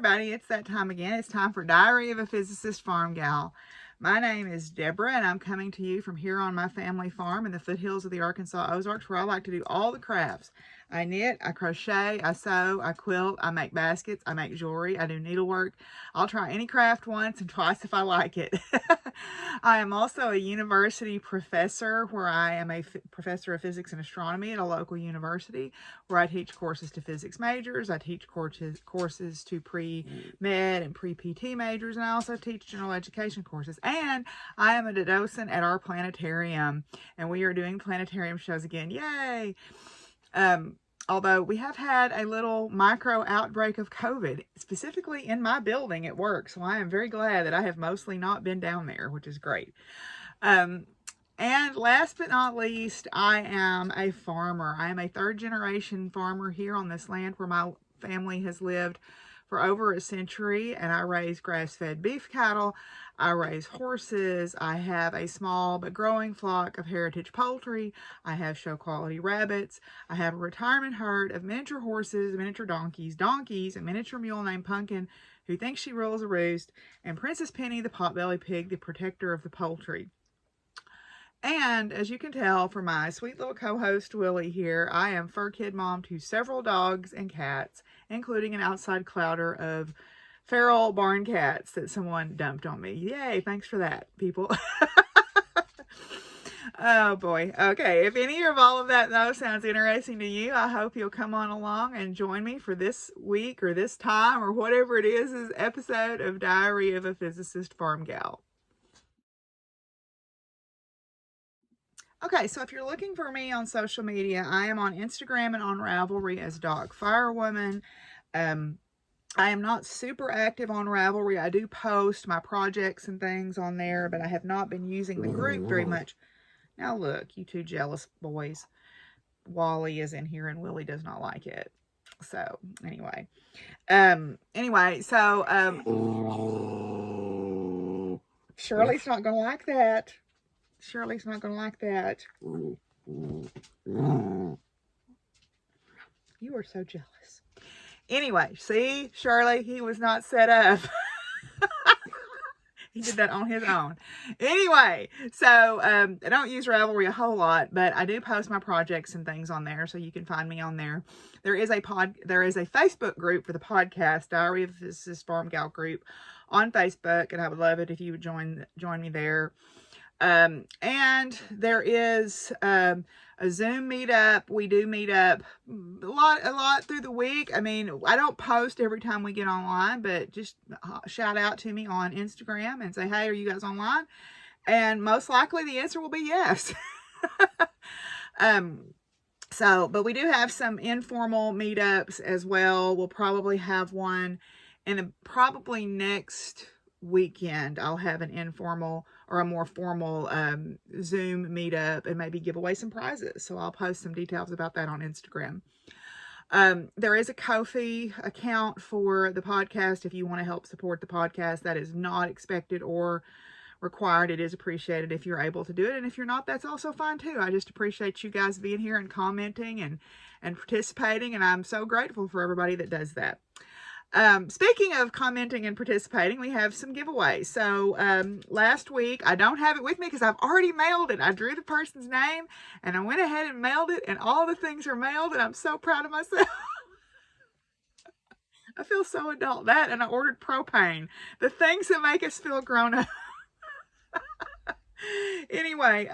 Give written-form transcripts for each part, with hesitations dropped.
everybody, it's that time again. It's time for Diary of a Physicist Farmgal. My name is Deborah, and I'm coming to you from here on my family farm in the foothills of the Arkansas Ozarks, where I like to do all the crafts. I knit, I crochet, I sew, I quilt, I make baskets, I make jewelry, I do needlework. I'll try any craft once and twice if I like it. I am also a university professor, where I am a professor of physics and astronomy at a local university, where I teach courses to physics majors. I teach courses to pre-med and pre-PT majors, and I also teach general education courses. And I am a docent at our planetarium, and we are doing planetarium shows again. Yay! Although we have had a little micro outbreak of COVID, specifically in my building at work. So I am very glad that I have mostly not been down there, which is great. And last but not least, I am a farmer. I am a third generation farmer here on this land where my family has lived for over a century, and I raise grass-fed beef cattle. I raise horses. I have a small but growing flock of heritage poultry. I have show quality rabbits. I have a retirement herd of miniature horses, miniature donkeys, a miniature mule named Pumpkin, who thinks she rules a roost, and Princess Penny, the potbelly pig, the protector of the poultry. And as you can tell from my sweet little co-host Willie here, I am fur kid mom to several dogs and cats, including an outside clouder of feral barn cats that someone dumped on me. Yay, thanks for that, people. Oh boy. Okay, if any of all of that though sounds interesting to you, I hope you'll come on along and join me for this week or this time or whatever it is, this episode of Diary of a Physicist Farmgal. Okay, so if you're looking for me on social media, I am on Instagram and on Ravelry as Dog Firewoman. I am not super active on Ravelry. I do post my projects and things on there, but I have not been using the group very much. Now look, you two jealous boys. Wally is in here and Willie does not like it. So anyway, Shirley's not gonna like that. Shirley's not going to like that. You are so jealous. Anyway, see, Shirley, he was not set up. He did that on his own. Anyway, so I don't use Ravelry a whole lot, but I do post my projects and things on there, so you can find me on there. There is a Facebook group for the podcast, Diary of Physicist Farmgal group on Facebook, and I would love it if you would join me there. And there is a Zoom meetup. We do meet up a lot through the week. I mean, I don't post every time we get online, but just shout out to me on Instagram and say, hey, are you guys online? And most likely the answer will be yes. But we do have some informal meetups as well. We'll probably have one in probably next weekend. I'll have an informal or a more formal Zoom meetup and maybe give away some prizes. So I'll post some details about that on Instagram. There is a Ko-fi account for the podcast if you want to help support the podcast. That is not expected or required. It is appreciated if you're able to do it. And if you're not, that's also fine too. I just appreciate you guys being here and commenting and participating. And I'm so grateful for everybody that does that. Speaking of commenting and participating, we have some giveaways. So, last week, I don't have it with me because I've already mailed it. I drew the person's name and I went ahead and mailed it, and all the things are mailed, and I'm so proud of myself. I feel so adult. That, and I ordered propane. The things that make us feel grown up. Anyway,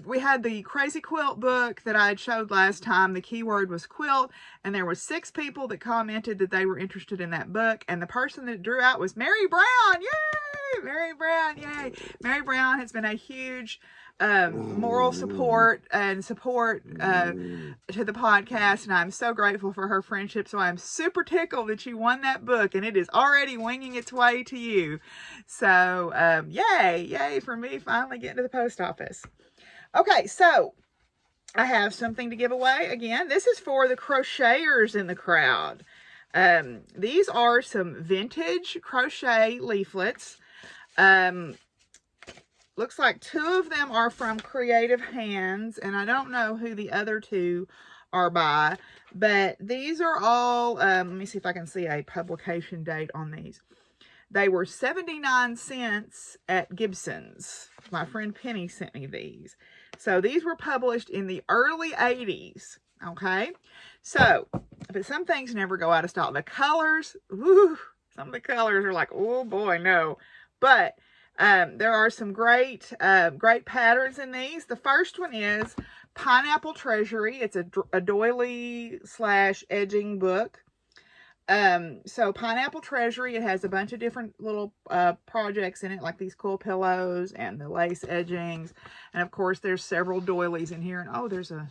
we had the Crazy Quilt book that I had showed last time. The keyword was quilt, and there were 6 people that commented that they were interested in that book, and the person that drew out was Mary Brown. Yay! Mary Brown, yay! Mary Brown has been a huge moral support to the podcast, and I'm so grateful for her friendship. So I'm super tickled that you won that book, and it is already winging its way to you. So yay for me finally getting to the post office. Okay, so I have something to give away again. This is for the crocheters in the crowd. These are some vintage crochet leaflets. Looks like 2 of them are from Creative Hands, and I don't know who the other 2 are by. But these are all, let me see if I can see a publication date on these. They were 79 cents at Gibson's. My friend Penny sent me these. So these were published in the early 80s. Okay. So, but some things never go out of style. The colors, woo, some of the colors are like, oh boy, no. But there are some great patterns in these. The first one is Pineapple Treasury. It's a doily / edging book. So Pineapple Treasury, it has a bunch of different little projects in it, like these cool pillows and the lace edgings. And of course, there's several doilies in here. And oh, there's a,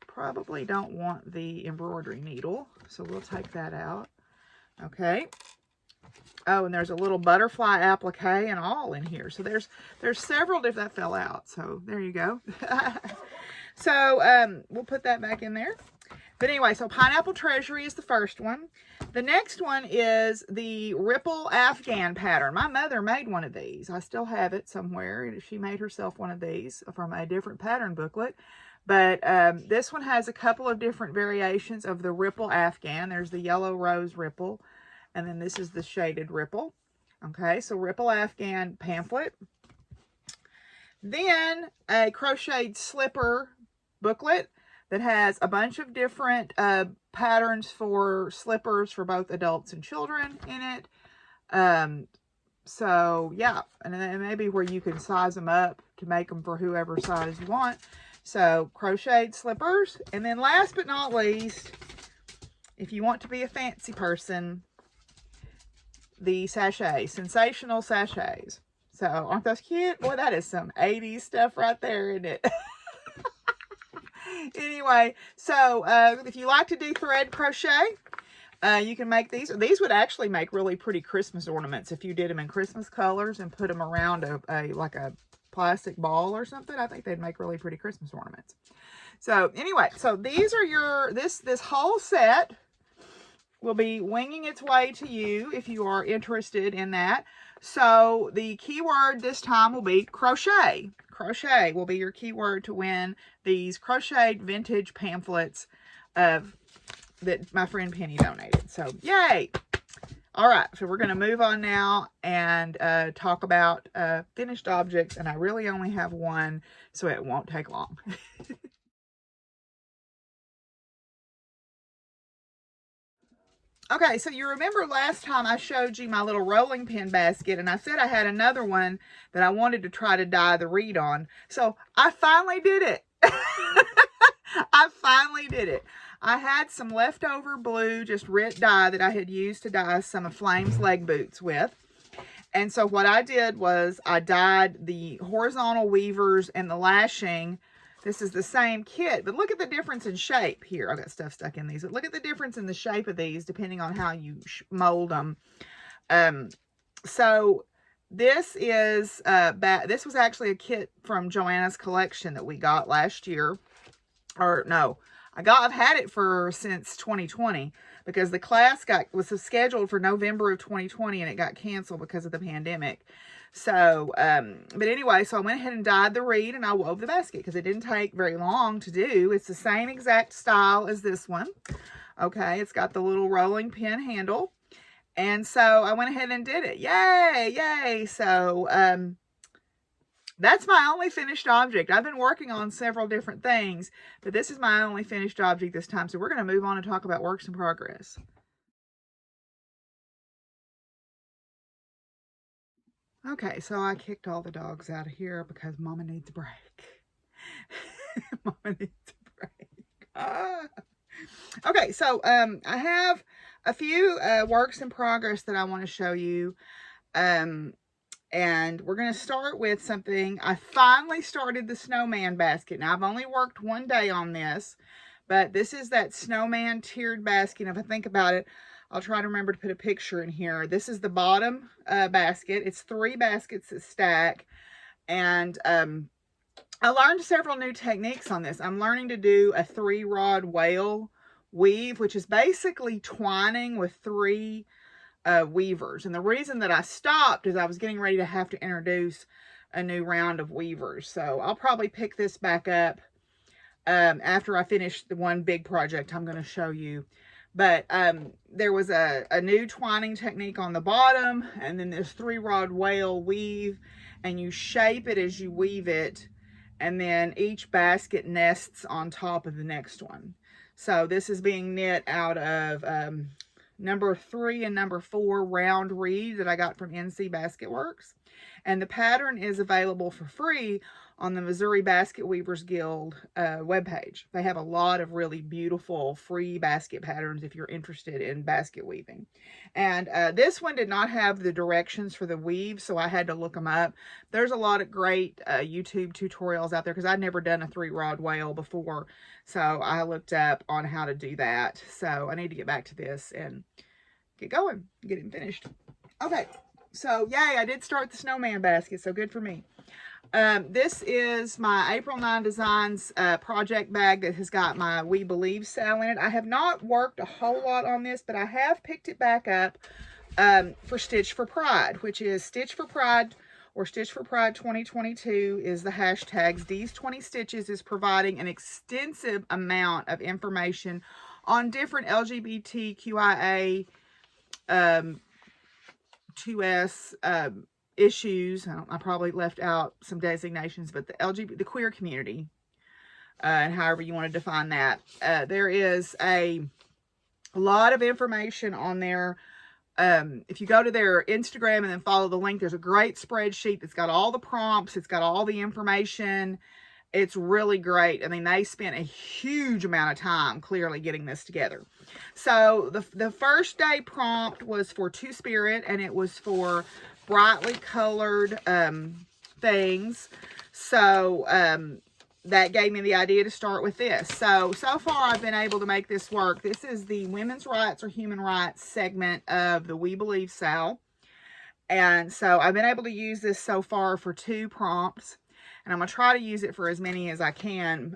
probably don't want the embroidery needle, so we'll take that out. Okay. Oh, and there's a little butterfly applique and all in here. So there's several different, that fell out. So there you go. So we'll put that back in there. But anyway, so Pineapple Treasury is the first one. The next one is the Ripple Afghan pattern. My mother made one of these. I still have it somewhere. She made herself one of these from a different pattern booklet. But this one has a couple of different variations of the Ripple Afghan. There's the yellow rose ripple. And then this is the shaded ripple. Okay, so Ripple Afghan pamphlet. Then a crocheted slipper booklet that has a bunch of different patterns for slippers for both adults and children in it. So yeah, and then maybe where you can size them up to make them for whoever size you want. So crocheted slippers. And then last but not least, if you want to be a fancy person, the sachets, sensational sachets. So aren't those cute? Boy, that is some 80s stuff right there, isn't it? Anyway, so if you like to do thread crochet, you can make these. These would actually make really pretty Christmas ornaments if you did them in Christmas colors and put them around like a plastic ball or something. I think they'd make really pretty Christmas ornaments. So anyway, so these are your, this whole set will be winging its way to you if you are interested in that. So the keyword this time will be crochet. Crochet will be your keyword to win these crocheted vintage pamphlets that my friend Penny donated. So yay! All right, so we're going to move on now and talk about finished objects. And I really only have one, so it won't take long. Okay, so you remember last time I showed you my little rolling pin basket, and I said I had another one that I wanted to try to dye the reed on. So I finally did it. I finally did it. I had some leftover blue, just Rit dye that I had used to dye some of Flame's leg boots with. And so what I did was I dyed the horizontal weavers and the lashing. This is the same kit, but look at the difference in shape here. I've got stuff stuck in these, but look at the difference in the shape of these depending on how you mold them. So this is, this was actually a kit from Joanna's collection that we got last year. Or no, I've had it since 2020 because the class was scheduled for November of 2020 and it got canceled because of the pandemic. So, but anyway, so I went ahead and dyed the reed and I wove the basket because it didn't take very long to do. It's the same exact style as this one. Okay, it's got the little rolling pin handle. And so I went ahead and did it. Yay, yay. So, that's my only finished object. I've been working on several different things, but this is my only finished object this time. So we're going to move on and talk about works in progress. Okay, so I kicked all the dogs out of here because Mama needs a break. Mama needs a break. Ah. Okay, so I have a few works in progress that I want to show you. And we're going to start with something. I finally started the Snowman Basket. Now, I've only worked one day on this, but this is that Snowman tiered basket. If I think about it, I'll try to remember to put a picture in here. This is the bottom basket. It's 3 baskets that stack. And I learned several new techniques on this. I'm learning to do a 3-rod whale weave, which is basically twining with 3 weavers. And the reason that I stopped is I was getting ready to have to introduce a new round of weavers. So I'll probably pick this back up after I finish the one big project I'm going to show you. But there was a new twining technique on the bottom, and then this 3-rod wale weave, and you shape it as you weave it, and then each basket nests on top of the next one. So this is being knit out of number 3 and number 4 round reed that I got from NC Basket Works. And the pattern is available for free on the Missouri Basket Weavers Guild webpage. They have a lot of really beautiful free basket patterns if you're interested in basket weaving. And this one did not have the directions for the weave, so I had to look them up. There's a lot of great YouTube tutorials out there because I'd never done a 3-rod wale before. So I looked up on how to do that. So I need to get back to this and get going, get it finished. Okay, so yay, I did start the Snowman Basket, so good for me. This is my April 9 Designs project bag that has got my We Believe sale in it. I have not worked a whole lot on this, but I have picked it back up for Stitch for Pride, which is Stitch for Pride or Stitch for Pride 2022 is the hashtags. These 20 Stitches is providing an extensive amount of information on different LGBTQIA 2S issues. I probably left out some designations, but the queer community, and however you want to define that. There is a lot of information on there. If you go to their Instagram and then follow the link, there's a great spreadsheet that's got all the prompts. It's got all the information. It's really great. I mean, they spent a huge amount of time clearly getting this together. So the first day prompt was for Two-Spirit, and it was for brightly colored things. So that gave me the idea to start with this. So far I've been able to make this work. This is the women's rights or human rights segment of the We Believe sale. And so I've been able to use this so far for 2 prompts. And I'm going to try to use it for as many as I can.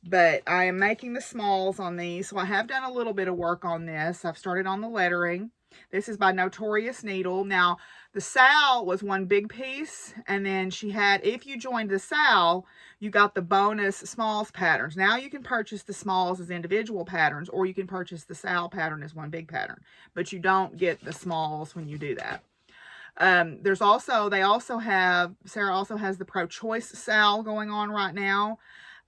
But I am making the smalls on these. So I have done a little bit of work on this. I've started on the lettering. This is by Notorious Needle. Now, the SAL was one big piece. And then she had, if you joined the SAL, you got the bonus smalls patterns. Now you can purchase the smalls as individual patterns, or you can purchase the SAL pattern as one big pattern. But you don't get the smalls when you do that. Sarah also has the pro-choice sale going on right now.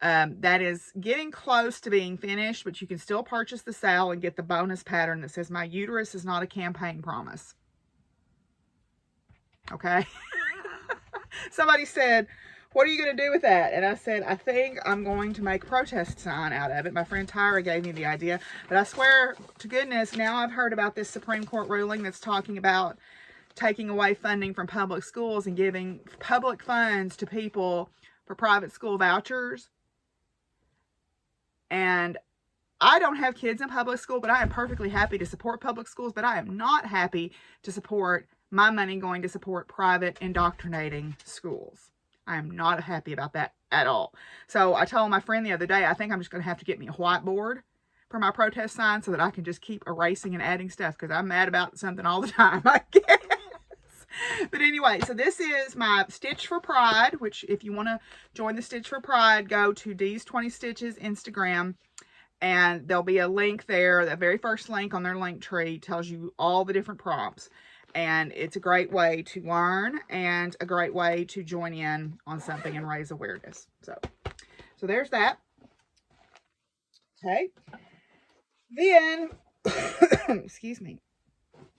That is getting close to being finished, but you can still purchase the sale and get the bonus pattern that says, "My uterus is not a campaign promise." Okay. Somebody said, "What are you going to do with that?" And I said, "I think I'm going to make a protest sign out of it." My friend Tyra gave me the idea, but I swear to goodness, now I've heard about this Supreme Court ruling that's talking about taking away funding from public schools and giving public funds to people for private school vouchers. And I don't have kids in public school, but I am perfectly happy to support public schools, but I am not happy to support my money going to support private indoctrinating schools. I am not happy about that at all. So I told my friend the other day, I think I'm just going to have to get me a whiteboard for my protest sign so that I can just keep erasing and adding stuff, because I'm mad about something all the time, I guess. But anyway, so this is my Stitch for Pride, which if you want to join the Stitch for Pride, go to D's 20 Stitches Instagram, and there'll be a link there. The very first link on their link tree tells you all the different prompts. And it's a great way to learn and a great way to join in on something and raise awareness. So there's that. Okay. Then, excuse me.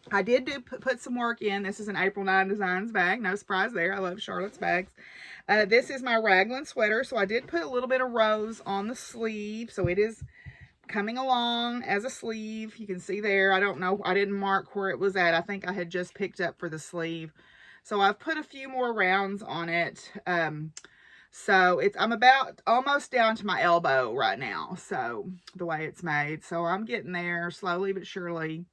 I did put some work in. This is an April 9 Designs bag. No surprise there. I love Charlotte's bags. This is my raglan sweater. So I did put a little bit of rose on the sleeve. So it is coming along as a sleeve. You can see there. I don't know. I didn't mark where it was at. I think I had just picked up for the sleeve. So I've put a few more rounds on it. So I'm about almost down to my elbow right now. So the way it's made. So I'm getting there slowly but surely.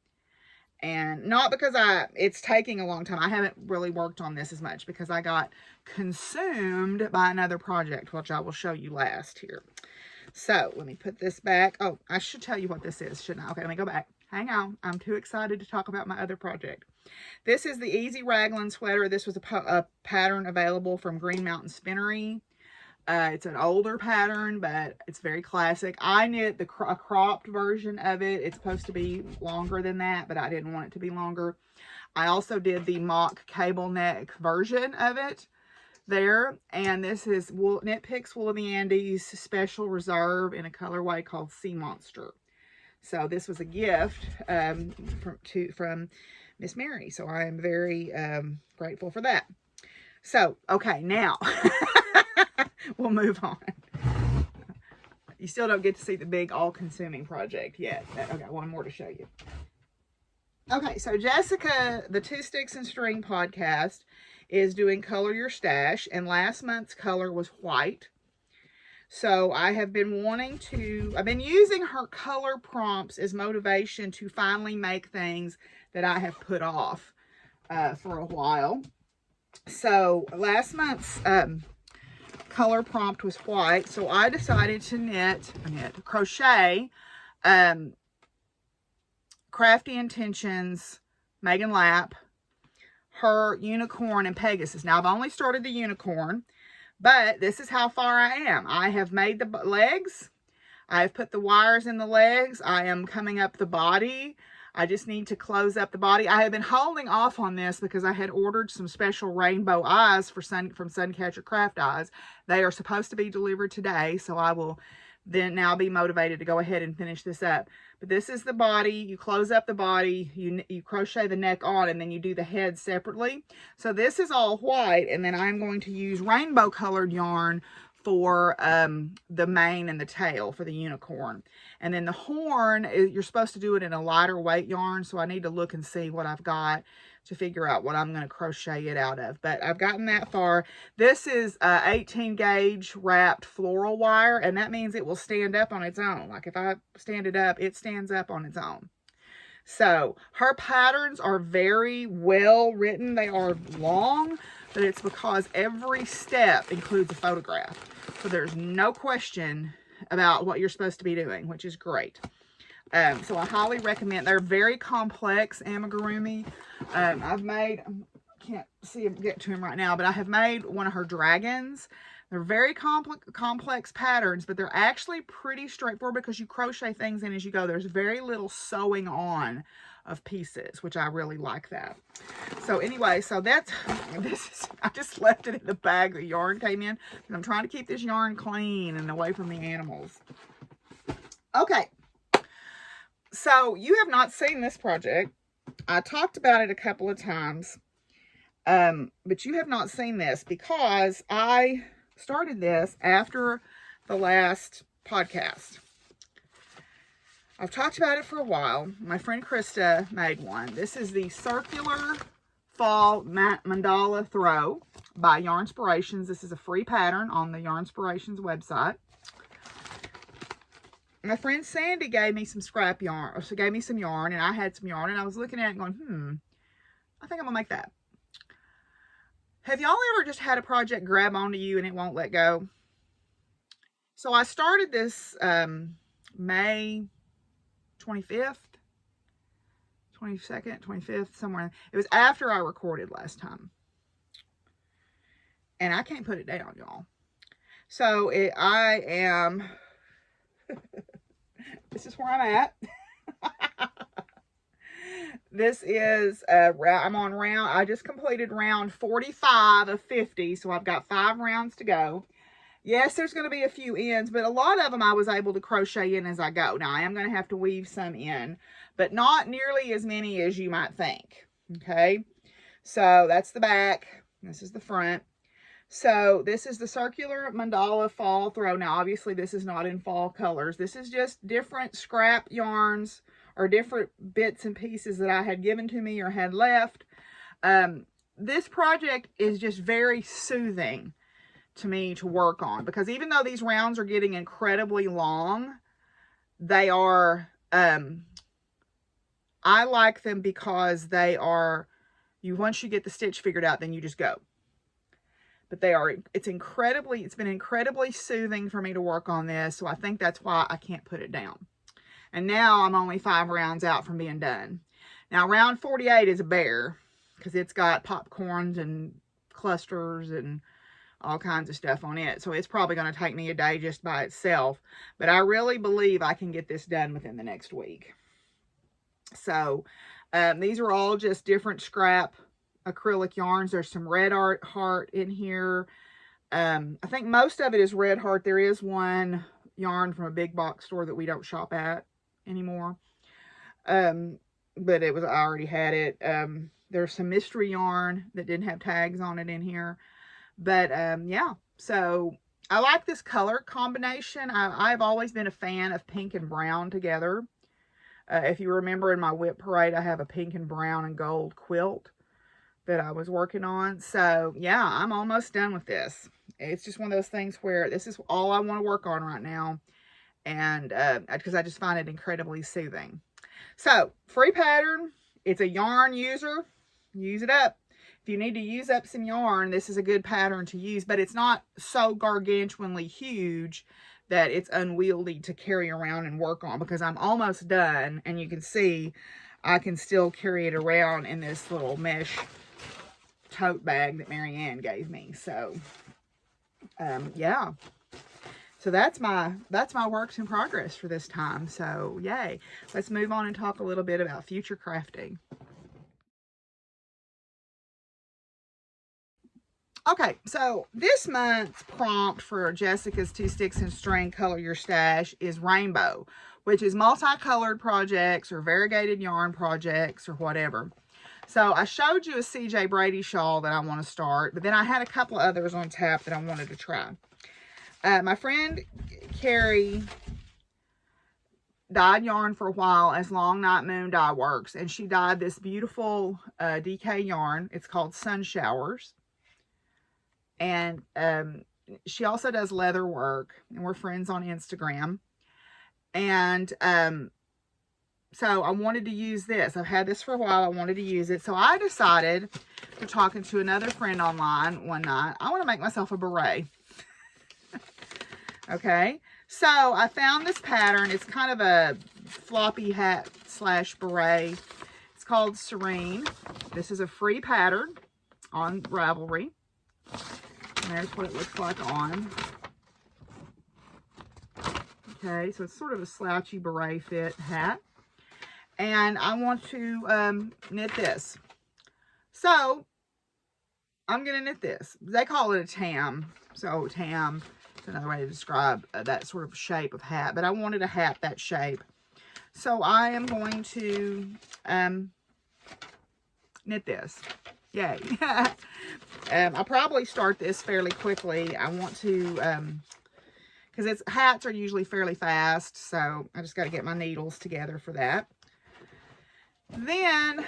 And not because it's taking a long time. I haven't really worked on this as much because I got consumed by another project, which I will show you last here. So let me put this back. Oh, I should tell you what this is, shouldn't I? Okay, let me go back. Hang on. I'm too excited to talk about my other project. This is the Easy Raglan Sweater. This was a pattern available from Green Mountain Spinnery. It's an older pattern, but it's very classic. I knit a cropped version of it. It's supposed to be longer than that, but I didn't want it to be longer. I also did the mock cable neck version of it there. And this is Knit Picks Wool of the Andes Special Reserve in a colorway called Sea Monster. So this was a gift from Miss Mary. So I am very grateful for that. So, okay, now we'll move on. You still don't get to see the big all-consuming project yet. Okay, one more to show you. Okay, so Jessica, the Two Sticks and String podcast, is doing Color Your Stash, and last month's color was white. So I have been I've been using her color prompts as motivation to finally make things that I have put off for a while. So last month's color prompt was white, so I decided to crochet Crafty Intentions, Megan Lapp, her unicorn and Pegasus. Now I've only started the unicorn, but this is how far I am. I have made the legs. I've put the wires in the legs. I am coming up the body. I just need to close up the body. I have been holding off on this because I had ordered some special rainbow eyes from Suncatcher Craft Eyes. They are supposed to be delivered today, so I will then now be motivated to go ahead and finish this up. But this is the body. You close up the body, you crochet the neck on, and then you do the head separately. So this is all white, and then I'm going to use rainbow colored yarn for the mane and the tail for the unicorn. And then the horn, you're supposed to do it in a lighter weight yarn, so I need to look and see what I've got to figure out what I'm going to crochet it out of. But I've gotten that far. This is 18 gauge wrapped floral wire, and that means it will stand up on its own. Like if I stand it up, it stands up on its own. So her patterns are very well written. They are long, but it's because every step includes a photograph. So there's no question about what you're supposed to be doing, which is great. So I highly recommend. They're very complex amigurumi. I've made, can't see him, get to him right now, but I have made one of her dragons. They're very complex patterns, but they're actually pretty straightforward because you crochet things in as you go. There's very little sewing on of pieces, which I really like that. So anyway, so I just left it in the bag the yarn came in because I'm trying to keep this yarn clean and away from the animals. Okay. So you have not seen this project. I talked about it a couple of times, but you have not seen this because I started this after the last podcast. I've talked about it for a while. My friend Krista made one. This is the Circular Fall Mandala Throw by Yarnspirations. This is a free pattern on the Yarnspirations website. My friend Sandy gave me some scrap yarn, or she gave me some yarn, and I had some yarn, and I was looking at it going, I think I'm gonna make that. Have y'all ever just had a project grab onto you and it won't let go? So I started this May 25th, 22nd, 25th, somewhere. It was after I recorded last time. And I can't put it down, y'all. So I am... This is where I'm at. This is, I'm on round, I just completed round 45 of 50, so I've got 5 rounds to go. Yes, there's going to be a few ends, but a lot of them I was able to crochet in as I go. Now, I am going to have to weave some in, but not nearly as many as you might think, okay? So, that's the back. This is the front. So, this is the Circular Mandala Fall Throw. Now, obviously, this is not in fall colors. This is just different scrap yarns or different bits and pieces that I had given to me or had left. This project is just very soothing to me to work on, because even though these rounds are getting incredibly long, they are, I like them because they are, once you get the stitch figured out, then you just go. But it's been incredibly soothing for me to work on this, so I think that's why I can't put it down. And now I'm only 5 rounds out from being done. Now, round 48 is a bear, because it's got popcorns and clusters and all kinds of stuff on it. So it's probably going to take me a day just by itself. But I really believe I can get this done within the next week. So these are all just different scrap acrylic yarns. There's some red heart in here. I think most of it is red heart. There is one yarn from a big box store that we don't shop at anymore. But I already had it. There's some mystery yarn that didn't have tags on it in here. But yeah, so I like this color combination. I've always been a fan of pink and brown together. If you remember in my whip parade, I have a pink and brown and gold quilt that I was working on. So yeah, I'm almost done with this. It's just one of those things where this is all I want to work on right now. And because I just find it incredibly soothing. So free pattern. It's a yarn user. Use it up. If you need to use up some yarn, this is a good pattern to use, but it's not so gargantuanly huge that it's unwieldy to carry around and work on, because I'm almost done, and you can see I can still carry it around in this little mesh tote bag that Marianne gave me. So yeah, so that's my works in progress for this time. So yay. Let's move on and talk a little bit about future crafting. Okay, so this month's prompt for Jessica's 2 Sticks and String Color Your Stash is rainbow, which is multicolored projects or variegated yarn projects or whatever. So I showed you a CJ Brady shawl that I want to start, but then I had a couple of others on tap that I wanted to try. My friend Carrie dyed yarn for a while as Long Night Moon Dye Works, and she dyed this beautiful DK yarn. It's called Sun Showers. And she also does leather work, and we're friends on Instagram. And so I wanted to use this. I've had this for a while. I wanted to use it. So I decided, after talking to another friend online one night, I want to make myself a beret. Okay. So I found this pattern. It's kind of a floppy hat / beret. It's called Serene. This is a free pattern on Ravelry. And there's what it looks like on. Okay, so it's sort of a slouchy beret fit hat. And I want to knit this. So I'm going to knit this. They call it a tam. So tam is another way to describe that sort of shape of hat. But I wanted a hat that shape. So I am going to knit this. Yay. I'll probably start this fairly quickly. I want to, because hats are usually fairly fast, so I just got to get my needles together for that. Then,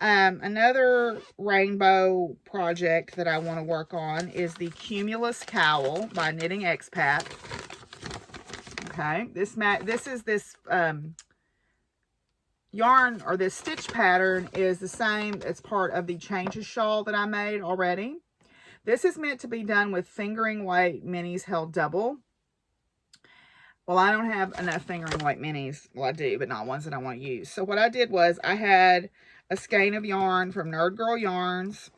another rainbow project that I want to work on is the Cumulus Cowl by Knitting Expat. Okay, this is this yarn, or this stitch pattern is the same as part of the Changes shawl that I made already. This is meant to be done with fingering weight minis held double. Well, I don't have enough fingering weight minis. Well, I do, but not ones that I want to use. So what I did was I had a skein of yarn from Nerd Girl Yarns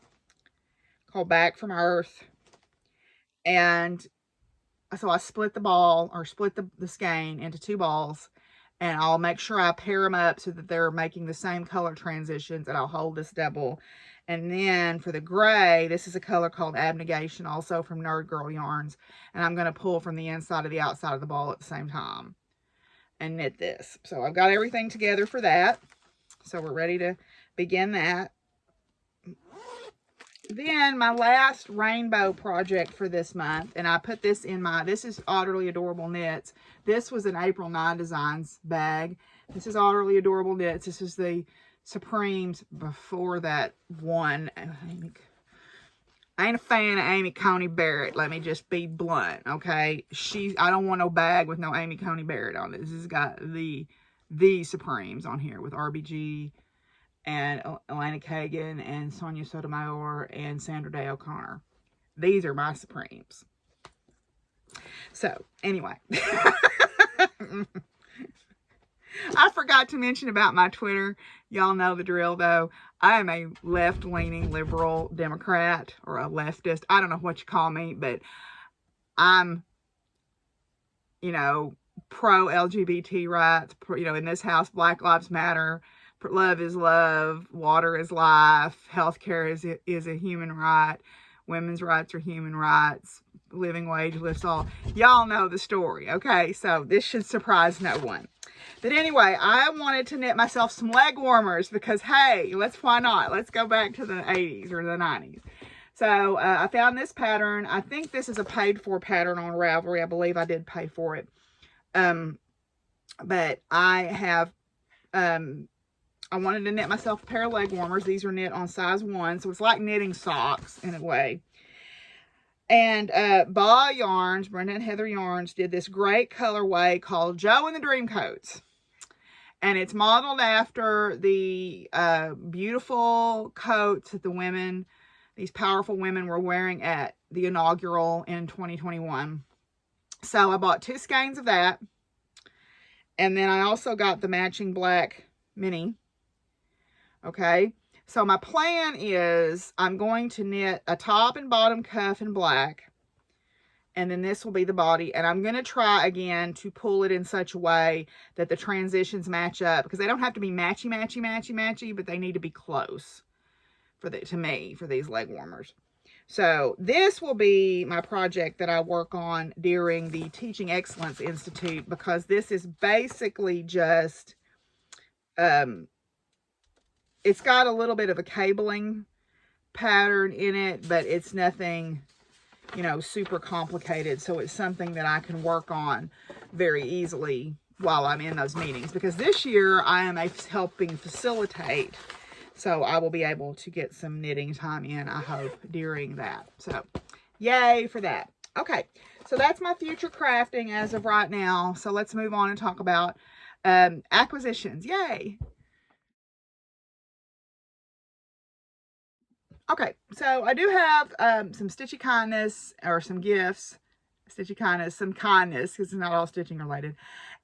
called Back from Earth. And so I split the ball, or split the skein into 2 balls. And I'll make sure I pair them up so that they're making the same color transitions, and I'll hold this double. And then for the gray, this is a color called Abnegation, also from Nerd Girl Yarns. And I'm going to pull from the inside to the outside of the ball at the same time and knit this. So I've got everything together for that. So we're ready to begin that. Then my last rainbow project for this month, and I put this in this is Utterly Adorable Knits. This was an April 9 Designs bag. This is Utterly Adorable Knits. This is the Supremes before that one. I ain't a fan of Amy Coney Barrett. Let me just be blunt, okay? I don't want no bag with no Amy Coney Barrett on it. This has got the Supremes on here with RBG and Elena Kagan and Sonia Sotomayor and Sandra Day O'Connor. These are my Supremes. So, anyway. I forgot to mention about my Twitter. Y'all know the drill, though. I am a left-leaning liberal Democrat, or a leftist. I don't know what you call me, but I'm, you know, pro-LGBT rights. You know, in this house, Black Lives Matter. Love is love. Water is life. Healthcare is a human right. Women's rights are human rights. Living wage lifts all. Y'all know the story. Okay, so this should surprise no one. But anyway, I wanted to knit myself some leg warmers because, hey, why not? Let's go back to the 80s or the 90s. So I found this pattern. I think this is a paid-for pattern on Ravelry. I believe I did pay for it. But I have, I wanted to knit myself a pair of leg warmers. These are knit on size 1, so it's like knitting socks in a way. And Ba Yarns, Brenda and Heather Yarns, did this great colorway called Joe and the Dreamcoats. And it's modeled after the beautiful coats that the women, these powerful women, were wearing at the inaugural in 2021. So I bought 2 skeins of that. And then I also got the matching black mini. Okay. So my plan is I'm going to knit a top and bottom cuff in black. And then this will be the body. And I'm going to try again to pull it in such a way that the transitions match up. Because they don't have to be matchy, matchy, matchy, matchy. But they need to be close to me for these leg warmers. So this will be my project that I work on during the Teaching Excellence Institute. Because this is basically just... it's got a little bit of a cabling pattern in it, but it's nothing, you know, super complicated. So it's something that I can work on very easily while I'm in those meetings. Because this year I am helping facilitate. So I will be able to get some knitting time in, I hope, during that. So yay for that. Okay, so that's my future crafting as of right now. So let's move on and talk about acquisitions. Yay. Okay, so I do have some Stitchy kindness, or some gifts. Stitchy kindness, some kindness, because it's not all stitching related.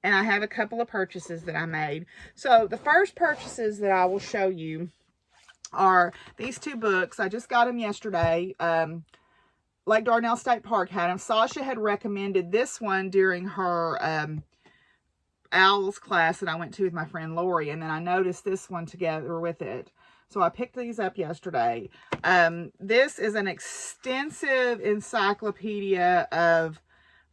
And I have a couple of purchases that I made. So the first purchases that I will show you are these 2 books. I just got them yesterday. Lake Dardanelle State Park had them. Sasha had recommended this one during her owls class that I went to with my friend Lori. And then I noticed this one together with it. So I picked these up yesterday. This is an extensive encyclopedia of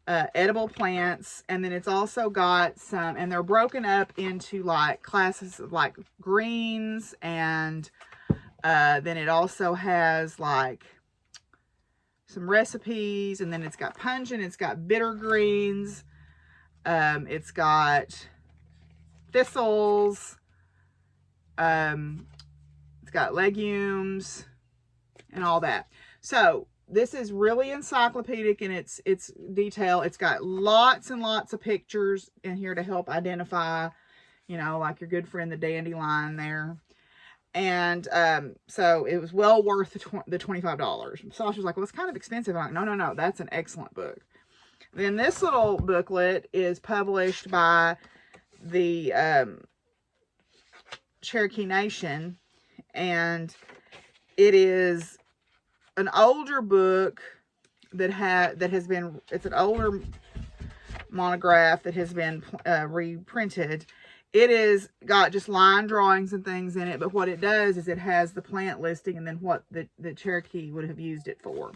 edible plants. And then it's also got some, and they're broken up into like classes of like greens. And then it also has like some recipes. And then it's got pungent, it's got bitter greens. It's got thistles. It's got legumes and all that. So this is really encyclopedic in its detail. It's got lots and lots of pictures in here to help identify, you know, like your good friend the dandelion there. And so it was well worth the $25. Sasha was like, well, it's kind of expensive. I'm like, no, that's an excellent book. Then this little booklet is published by the Cherokee Nation. And it is an older book it's an older monograph that has been reprinted. It is got just line drawings and things in it, but what it does is it has the plant listing and then what the Cherokee would have used it for.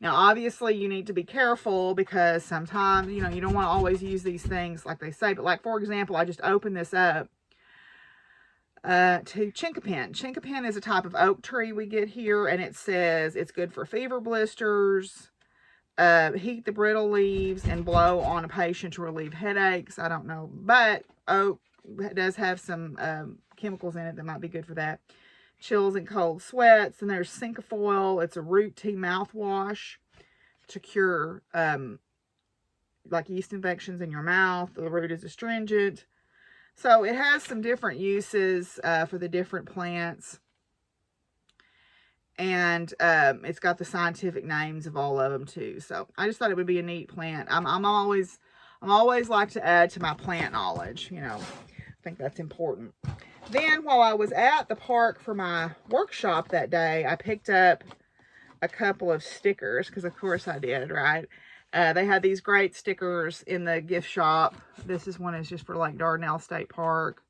Now, obviously, you need to be careful because sometimes, you know, you don't want to always use these things like they say. But like, for example, I just opened this up to chinkapin. Chinkapin is a type of oak tree we get here, and it says it's good for fever blisters, heat the brittle leaves, and blow on a patient to relieve headaches. I don't know, but oak does have some chemicals in it that might be good for that. Chills and cold sweats. And there's cinquefoil. It's a root tea mouthwash to cure like yeast infections in your mouth. The root is astringent. So it has some different uses for the different plants. And it's got the scientific names of all of them too. So I just thought it would be a neat plant. I'm always like to add to my plant knowledge, you know. I think that's important. Then while I was at the park for my workshop that day, I picked up a couple of stickers, because of course I did, right? They had these great stickers in the gift shop. This is one is just for Lake Dardanelle State Park.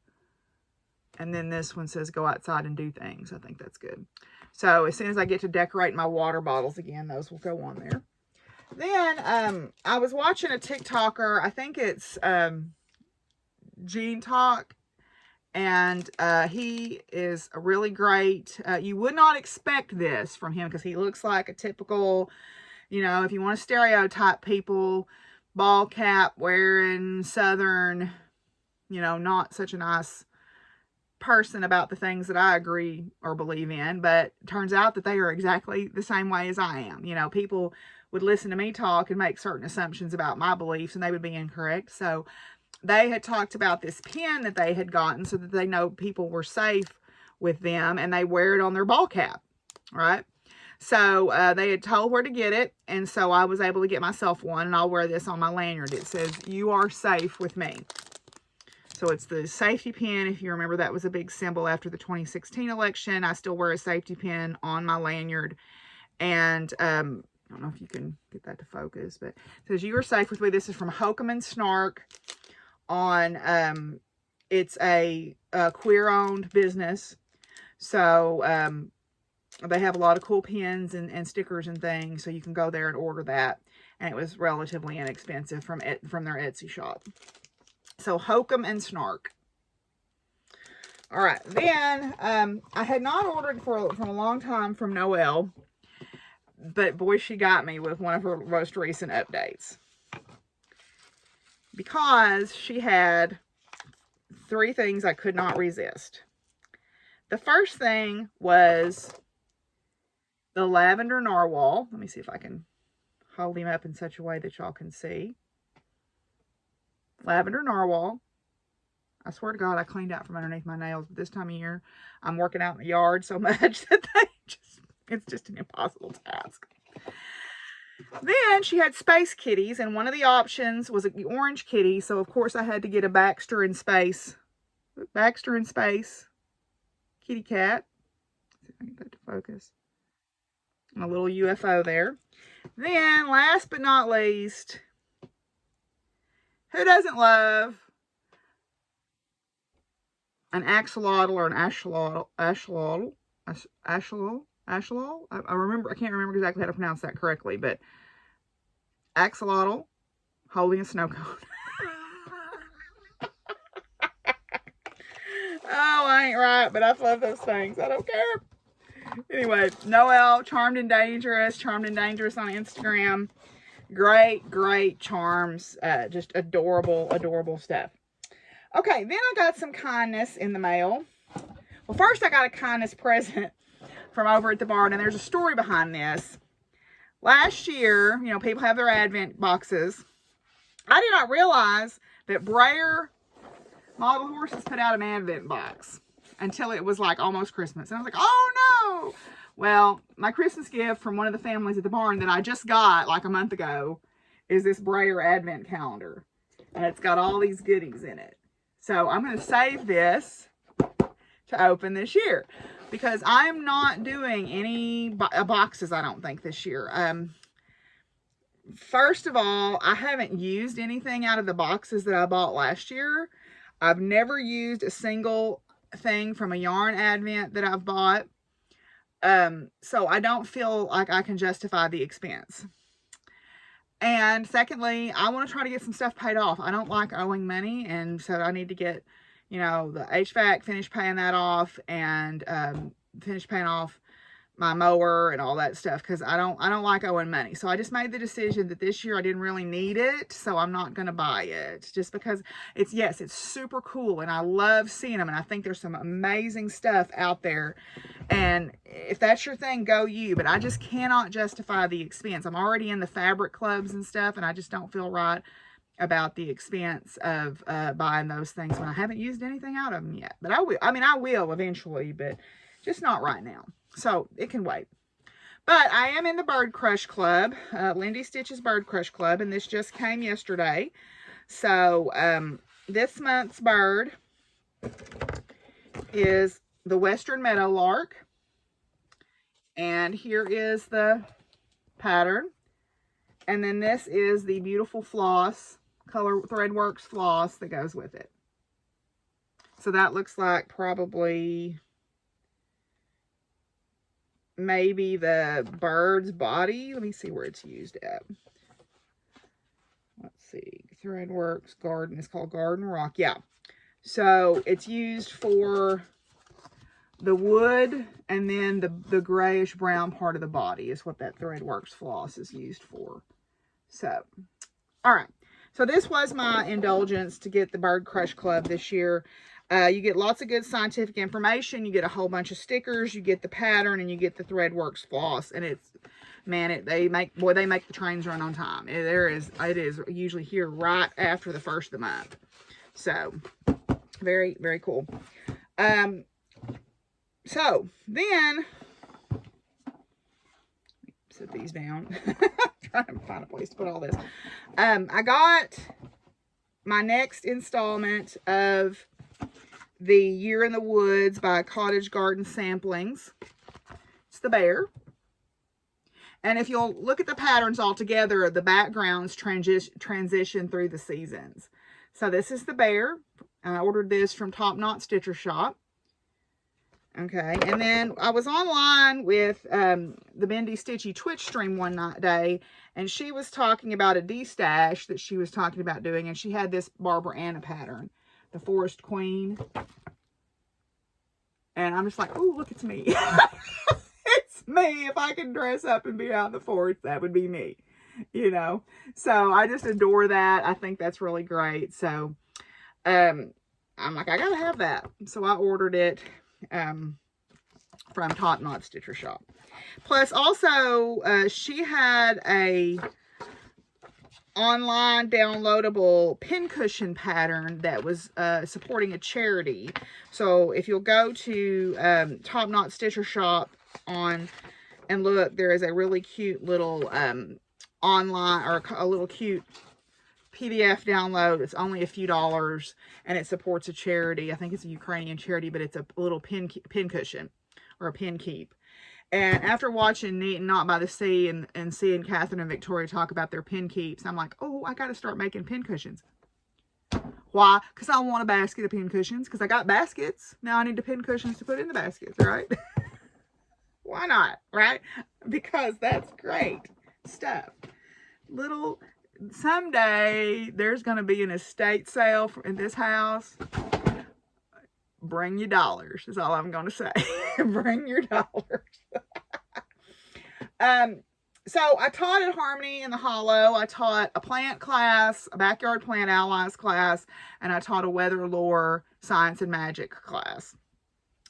And then this one says go outside and do things. I think that's good. So as soon as I get to decorate my water bottles again, those will go on there. Then I was watching a TikToker. I think it's Gene Talk. And he is a really great, you would not expect this from him because he looks like a typical, you know, if you want to stereotype people, ball cap wearing, Southern, you know, not such a nice person about the things that I agree or believe in, but it turns out that they are exactly the same way as I am. You know, people would listen to me talk and make certain assumptions about my beliefs and they would be incorrect. So they had talked about this pin that they had gotten so that they know people were safe with them, and they wear it on their ball cap, right? So they had told where to get it, and so I was able to get myself one, and I'll wear this on my lanyard. It says, "You are safe with me." So it's the safety pin. If you remember, that was a big symbol after the 2016 election. I still wear a safety pin on my lanyard, and I don't know if you can get that to focus, but it says, "You are safe with me." This is from Whomping and Snark. On it's a queer-owned business, so they have a lot of cool pins and stickers and things, so you can go there and order that, and it was relatively inexpensive from their Etsy shop. So Hokum and Snark. All right, then I had not ordered from a long time from Noelle, but boy, she got me with one of her most recent updates, because she had 3 things I could not resist. The first thing was the lavender narwhal. Let me see if I can hold him up in such a way that y'all can see. Lavender narwhal. I swear to God, I cleaned out from underneath my nails, but this time of year, I'm working out in the yard so much that it's just an impossible task. Then she had space kitties, and one of the options was the orange kitty, so of course I had to get a Baxter in Space kitty cat. Let's see if I can get that to focus. And a little UFO there. Then, last but not least, who doesn't love an axolotl or an axolotl? I can't remember exactly how to pronounce that correctly, but axolotl holding a snow cone. Oh, I ain't right, but I love those things. I don't care. Anyway, Noelle, Charmed and Dangerous on Instagram. Great charms. Just adorable stuff. Okay, then I got some kindness in the mail. Well, first I got a kindness present from over at the barn, and there's a story behind this. Last year, you know, people have their Advent boxes. I did not realize that Brayer Model Horses put out an Advent box until it was like almost Christmas. And I was like, oh no! Well, my Christmas gift from one of the families at the barn that I just got like a month ago is this Brayer Advent calendar. And it's got all these goodies in it. So I'm going to save this to open this year, because I'm not doing any boxes, I don't think, this year. First of all, I haven't used anything out of the boxes that I bought last year. I've never used a single thing from a yarn Advent that I've bought. So I don't feel like I can justify the expense. And secondly, I want to try to get some stuff paid off. I don't like owing money, and so I need to get, you know, the HVAC, finish paying that off, and finish paying off my mower and all that stuff, because I don't like owing money. So I just made the decision that this year I didn't really need it, so I'm not going to buy it, just because it's super cool and I love seeing them, and I think there's some amazing stuff out there. And if that's your thing, go you, but I just cannot justify the expense. I'm already in the fabric clubs and stuff, and I just don't feel right about the expense of buying those things when I haven't used anything out of them yet. But I will. I mean, I will eventually, but just not right now. So it can wait. But I am in the Bird Crush Club, Bendy Stitchy's Bird Crush Club, and this just came yesterday. So this month's bird is the Western Meadowlark. And here is the pattern. And then this is the beautiful floss, Color Threadworks floss that goes with it. So that looks like probably maybe the bird's body. Let me see where it's used at. Let's see. Threadworks Garden. It's called Garden Rock. Yeah. So it's used for the wood, and then the grayish brown part of the body is what that Threadworks floss is used for. So, all right. So this was my indulgence to get the Bird Crush Club this year. You get lots of good scientific information. You get a whole bunch of stickers. You get the pattern, and you get the Threadworks floss. And it's, man, they make the trains run on time. It is usually here right after the first of the month. So, very, very cool. So then, set these down. Trying to find a place to put all this. I got my next installment of the Year in the Woods by Cottage Garden Samplings. It's the bear. And if you'll look at the patterns all together, the backgrounds transition through the seasons. So this is the bear. I ordered this from Top Knot Stitcher Shop. Okay, and then I was online with the Bendy Stitchy Twitch stream one day, and she was talking about a D-stash that she was talking about doing, and she had this Barbara Anna pattern, the Forest Queen. And I'm just like, oh, look, it's me. It's me. If I can dress up and be out in the forest, that would be me, you know. So I just adore that. I think that's really great. So I'm like, I gotta have that. So I ordered it from Top Knot Stitcher Shop. Plus, also, she had a online downloadable pincushion pattern that was supporting a charity. So if you'll go to Top Knot Stitcher Shop and look, there is a really cute little online, or a little cute PDF download. It's only a few dollars, and it supports a charity. I think it's a Ukrainian charity, but it's a little pin cushion, or a pin keep. And after watching Neat and Not by the Sea and seeing Catherine and Victoria talk about their pin keeps, I'm like, oh, I got to start making pin cushions. Why? Because I want a basket of pin cushions, because I got baskets. Now I need the pin cushions to put in the baskets, right? Why not, right? Because that's great stuff. Someday there's going to be an estate sale in this house. Bring your dollars is all I'm going to say. Bring your dollars. So I taught at Harmony in the Hollow. I taught a plant class, a backyard plant allies class, and I taught a weather lore science and magic class.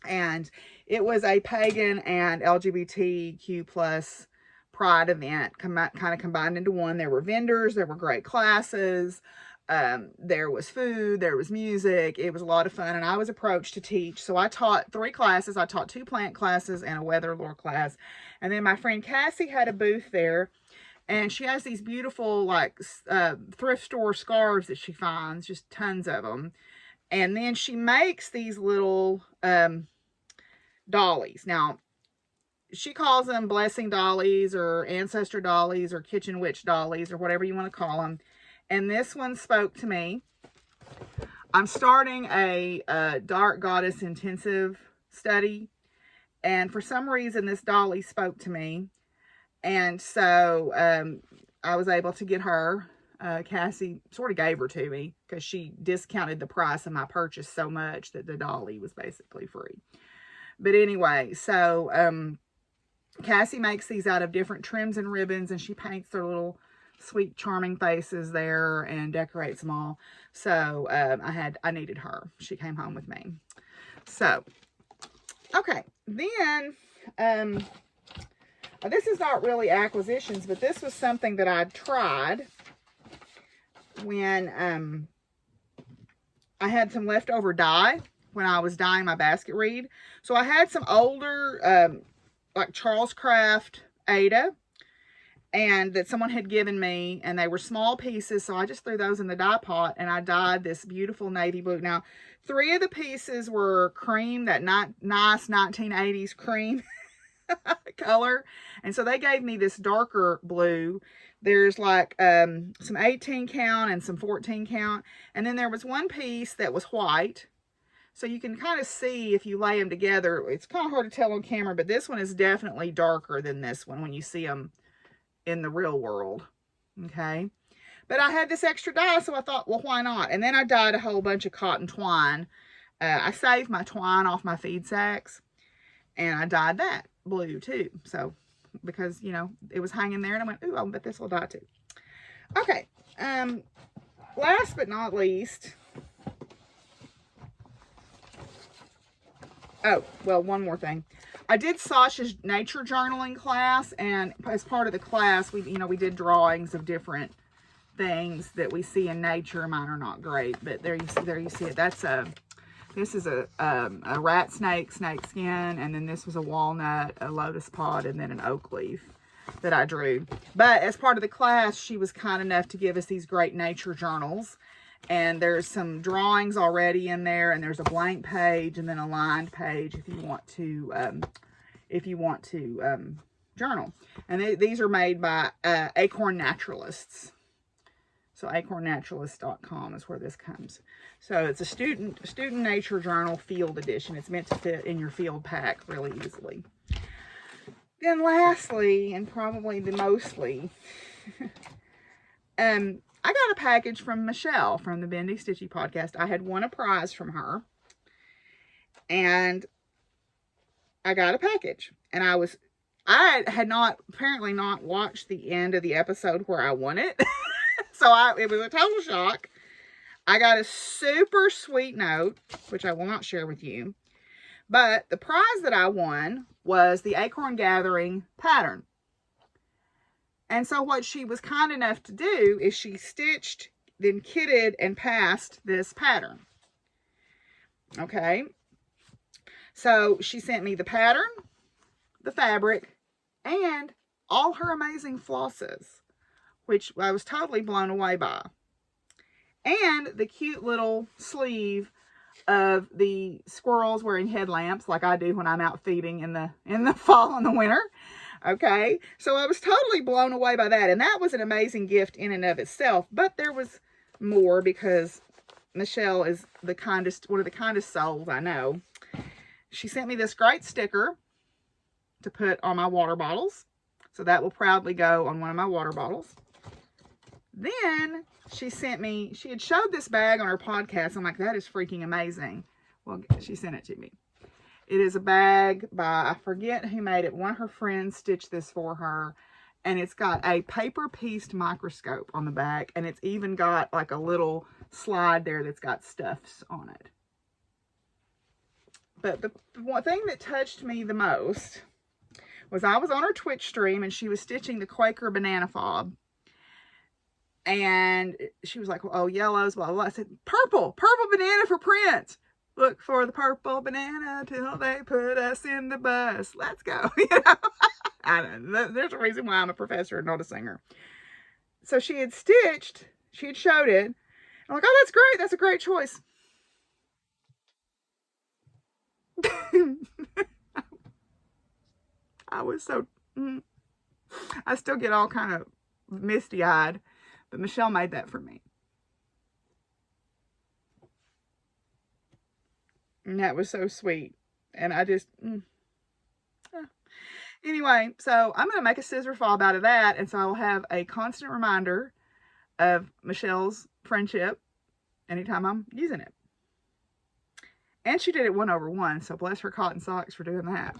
And it was a pagan and LGBTQ plus pride event kind of combined into one. There were vendors, there were great classes, there was food, there was music. It was a lot of fun, and I was approached to teach. So I taught 3 classes. I taught 2 plant classes and a weather lore class. And then my friend Cassie had a booth there, and she has these beautiful like thrift store scarves that she finds, just tons of them. And then she makes these little dollies. Now, she calls them blessing dollies or ancestor dollies or kitchen witch dollies or whatever you want to call them. And this one spoke to me. I'm starting a Dark Goddess intensive study. And for some reason, this dolly spoke to me. And so I was able to get her. Cassie sort of gave her to me because she discounted the price of my purchase so much that the dolly was basically free. But anyway, so Cassie makes these out of different trims and ribbons, and she paints their little sweet, charming faces there and decorates them all. So I needed her. She came home with me. So, okay. Then, this is not really acquisitions, but this was something that I tried when I had some leftover dye when I was dyeing my basket reed. So I had some older, like Charles Craft Ada, and that someone had given me, and they were small pieces, so I just threw those in the dye pot, and I dyed this beautiful navy blue. Now, 3 of the pieces were cream, that nice 1980s cream color, and so they gave me this darker blue. There's like some 18 count and some 14 count, and then there was one piece that was white. So you can kind of see if you lay them together. It's kind of hard to tell on camera, but this one is definitely darker than this one when you see them in the real world. Okay. But I had this extra dye, so I thought, well, why not? And then I dyed a whole bunch of cotton twine. I saved my twine off my feed sacks, and I dyed that blue too. So, because, you know, it was hanging there, and I went, ooh, I bet this will dye too. Okay. Last but not least, oh, well, one more thing. I did Sasha's nature journaling class, and as part of the class, we did drawings of different things that we see in nature. Mine are not great, but there you see it. This is a rat snake skin, and then this was a walnut, a lotus pod, and then an oak leaf that I drew. But as part of the class, she was kind enough to give us these great nature journals. And there's some drawings already in there, and there's a blank page and then a lined page if you want to journal. And these are made by Acorn Naturalists. So acornnaturalist.com is where this comes. So it's a student nature journal field edition. It's meant to fit in your field pack really easily. Then lastly, and probably the mostly, I got a package from Michelle from the Bendy Stitchy podcast. I had won a prize from her, and I got a package. And I had apparently not watched the end of the episode where I won it. So it was a total shock. I got a super sweet note, which I will not share with you. But the prize that I won was the Acorn Gathering pattern. And so what she was kind enough to do is she stitched, then kitted, and passed this pattern. Okay. So she sent me the pattern, the fabric, and all her amazing flosses, which I was totally blown away by. And the cute little sleeve of the squirrels wearing headlamps like I do when I'm out feeding in the fall and the winter. Okay, so I was totally blown away by that, and that was an amazing gift in and of itself. But there was more, because Michelle is one of the kindest souls I know. She sent me this great sticker to put on my water bottles, so that will proudly go on one of my water bottles. Then she had showed this bag on her podcast. I'm like, that is freaking amazing. Well, she sent it to me. It is a bag by, I forget who made it. One of her friends stitched this for her. And it's got a paper-pieced microscope on the back. And it's even got like a little slide there that's got stuffs on it. But the one thing that touched me the most was I was on her Twitch stream, and she was stitching the Quaker banana fob. And she was like, oh, yellows, blah, blah, blah. I said, purple banana for Prince. Look for the purple banana till they put us in the bus. Let's go. You know? I don't know. There's a reason why I'm a professor and not a singer. So she had showed it. I'm like, oh, that's great. That's a great choice. I was so, I still get all kind of misty-eyed, but Michelle made that for me. And that was so sweet. And I just, Anyway, so I'm going to make a scissor fob out of that. And so I'll have a constant reminder of Michelle's friendship anytime I'm using it. And she did it 1/1. So bless her cotton socks for doing that.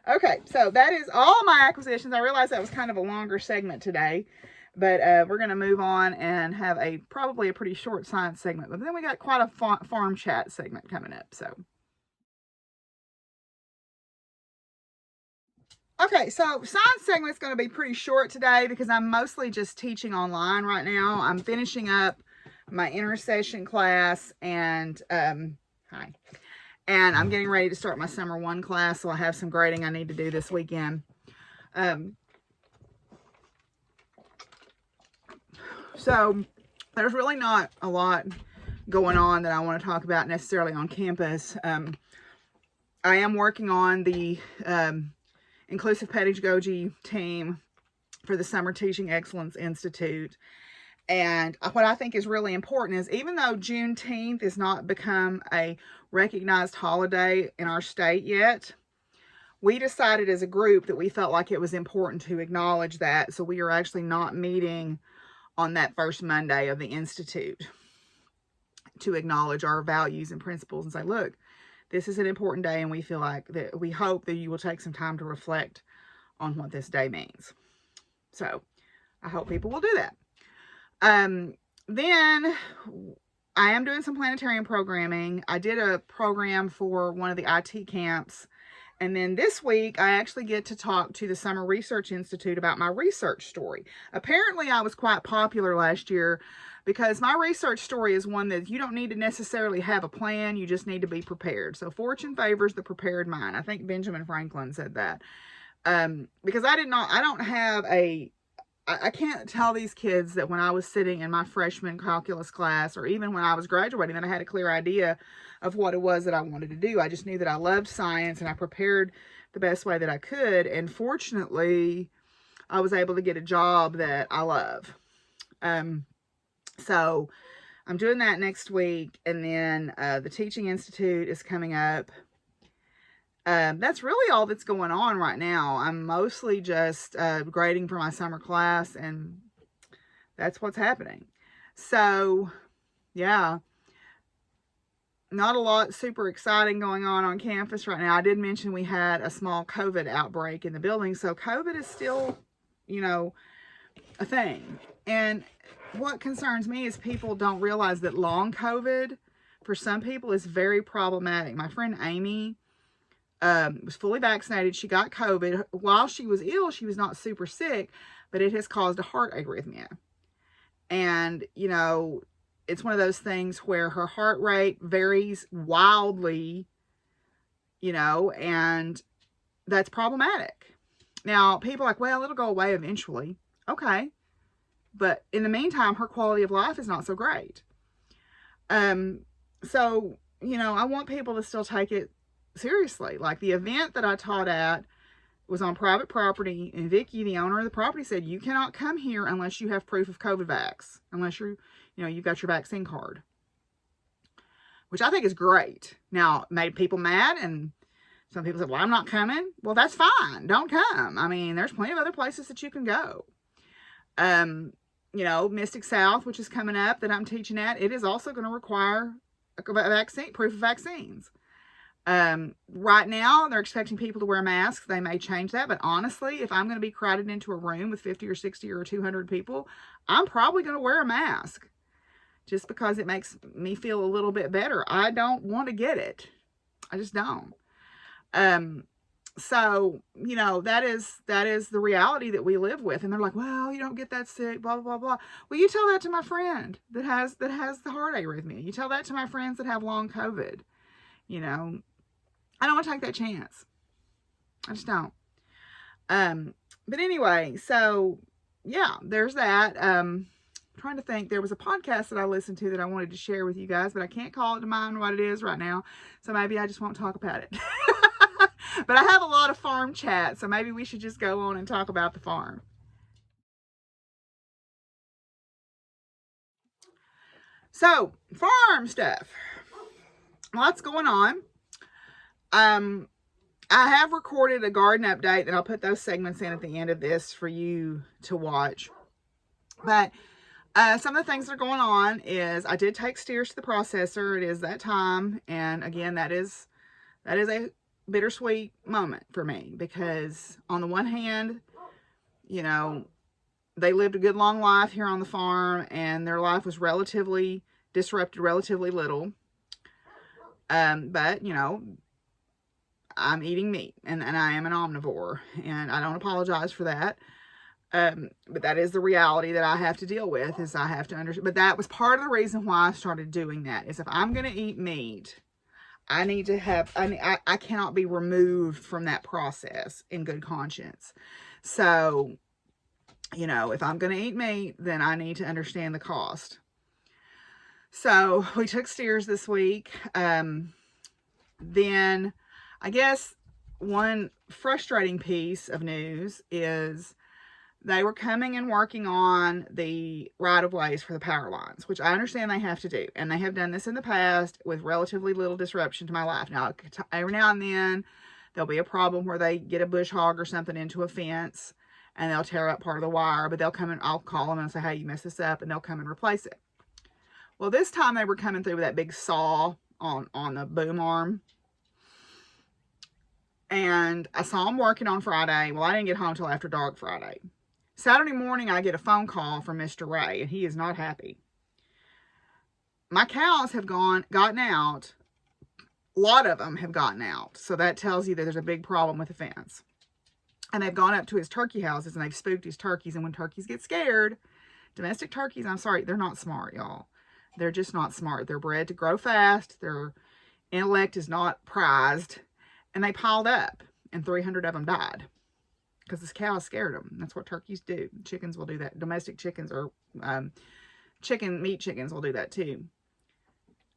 Okay, so that is all my acquisitions. I realized that was kind of a longer segment today. But we're going to move on and have probably a pretty short science segment. But then we got quite a farm chat segment coming up. So, okay, so science segment is going to be pretty short today because I'm mostly just teaching online right now. I'm finishing up my intercession class, and and I'm getting ready to start my summer 1 class. So I have some grading I need to do this weekend. So there's really not a lot going on that I want to talk about necessarily on campus. I am working on the Inclusive Pedagogy team for the Summer Teaching Excellence Institute. And what I think is really important is, even though Juneteenth has not become a recognized holiday in our state yet, we decided as a group that we felt like it was important to acknowledge that. So we are actually not meeting on that first Monday of the Institute to acknowledge our values and principles and say, look, this is an important day, and we feel like that, we hope that you will take some time to reflect on what this day means. So I hope people will do that. Then I am doing some planetarium programming. I did a program for one of the IT camps. And then this week, I actually get to talk to the Summer Research Institute about my research story. Apparently, I was quite popular last year because my research story is one that you don't need to necessarily have a plan. You just need to be prepared. So fortune favors the prepared mind. I think Benjamin Franklin said that. Because I can't tell these kids that when I was sitting in my freshman calculus class, or even when I was graduating, that I had a clear idea of what it was that I wanted to do. I just knew that I loved science, and I prepared the best way that I could. And fortunately, I was able to get a job that I love. So I'm doing that next week. And then the Teaching Institute is coming up. That's really all that's going on right now. I'm mostly just grading for my summer class, and that's what's happening. So, yeah, not a lot super exciting going on campus right now. I did mention we had a small COVID outbreak in the building, so COVID is still, a thing. And what concerns me is people don't realize that long COVID, for some people, is very problematic. My friend Amy was fully vaccinated. She got COVID. While she was ill, she was not super sick, but it has caused a heart arrhythmia. And, it's one of those things where her heart rate varies wildly, and that's problematic. Now, people are like, well, it'll go away eventually. Okay. But in the meantime, her quality of life is not so great. So, I want people to still take it seriously. Like the event that I taught at was on private property, and Vicky, the owner of the property, said, you cannot come here unless you have proof of COVID vax, unless you've got your vaccine card, which I think is great. Now, it made people mad, and some people said, well, I'm not coming. Well, that's fine. Don't come. I mean, there's plenty of other places that you can go. Mystic South, which is coming up that I'm teaching at, it is also going to require a vaccine, proof of vaccines. Right now, they're expecting people to wear masks. They may change that, but honestly, if I'm going to be crowded into a room with 50 or 60 or 200 people, I'm probably going to wear a mask just because it makes me feel a little bit better. I don't want to get it. I just don't. So, that is the reality that we live with. And they're like, well, you don't get that sick, blah, blah, blah, blah. Well, you tell that to my friend that has the heart arrhythmia. You tell that to my friends that have long COVID. I don't want to take that chance. I just don't. But anyway, so yeah, there's that. Trying to think, there was a podcast that I listened to that I wanted to share with you guys, but I can't call it to mind what it is right now. So maybe I just won't talk about it. But I have a lot of farm chat, so maybe we should just go on and talk about the farm. So, farm stuff. Lots going on. I have recorded a garden update, and I'll put those segments in at the end of this for you to watch. But some of the things that are going on is I did take steers to the processor. It is that time, and again, that is a bittersweet moment for me, because on the one hand, they lived a good long life here on the farm, and their life was relatively disrupted, relatively little. But I'm eating meat, and I am an omnivore, and I don't apologize for that. But that is the reality that I have to deal with, is I have to understand. But that was part of the reason why I started doing that, is if I'm going to eat meat, I need to have, I cannot be removed from that process in good conscience. So, you know, if I'm going to eat meat, then I need to understand the cost. So we took steers this week. Then I guess one frustrating piece of news is they were coming and working on the right-of-ways for the power lines, which I understand they have to do. And they have done this in the past with relatively little disruption to my life. Now, every now and then, there'll be a problem where they get a bush hog or something into a fence, and they'll tear up part of the wire. But they'll come and I'll call them and say, hey, you messed this up, and they'll come and replace it. Well, this time they were coming through with that big saw on the boom arm. And I saw them working on Friday. Well, I didn't get home till after dark Friday. Saturday morning, I get a phone call from Mr. Ray, and he is not happy. My cows have gotten out. A lot of them have gotten out. So that tells you that there's a big problem with the fence. And they've gone up to his turkey houses, and they've spooked his turkeys. And when turkeys get scared, domestic turkeys, I'm sorry, they're not smart, y'all. They're just not smart. They're bred to grow fast. Their intellect is not prized. And they piled up, and 300 of them died. Because this cow scared them. That's what turkeys do. Chickens will do that. Domestic chickens or meat chickens will do that too.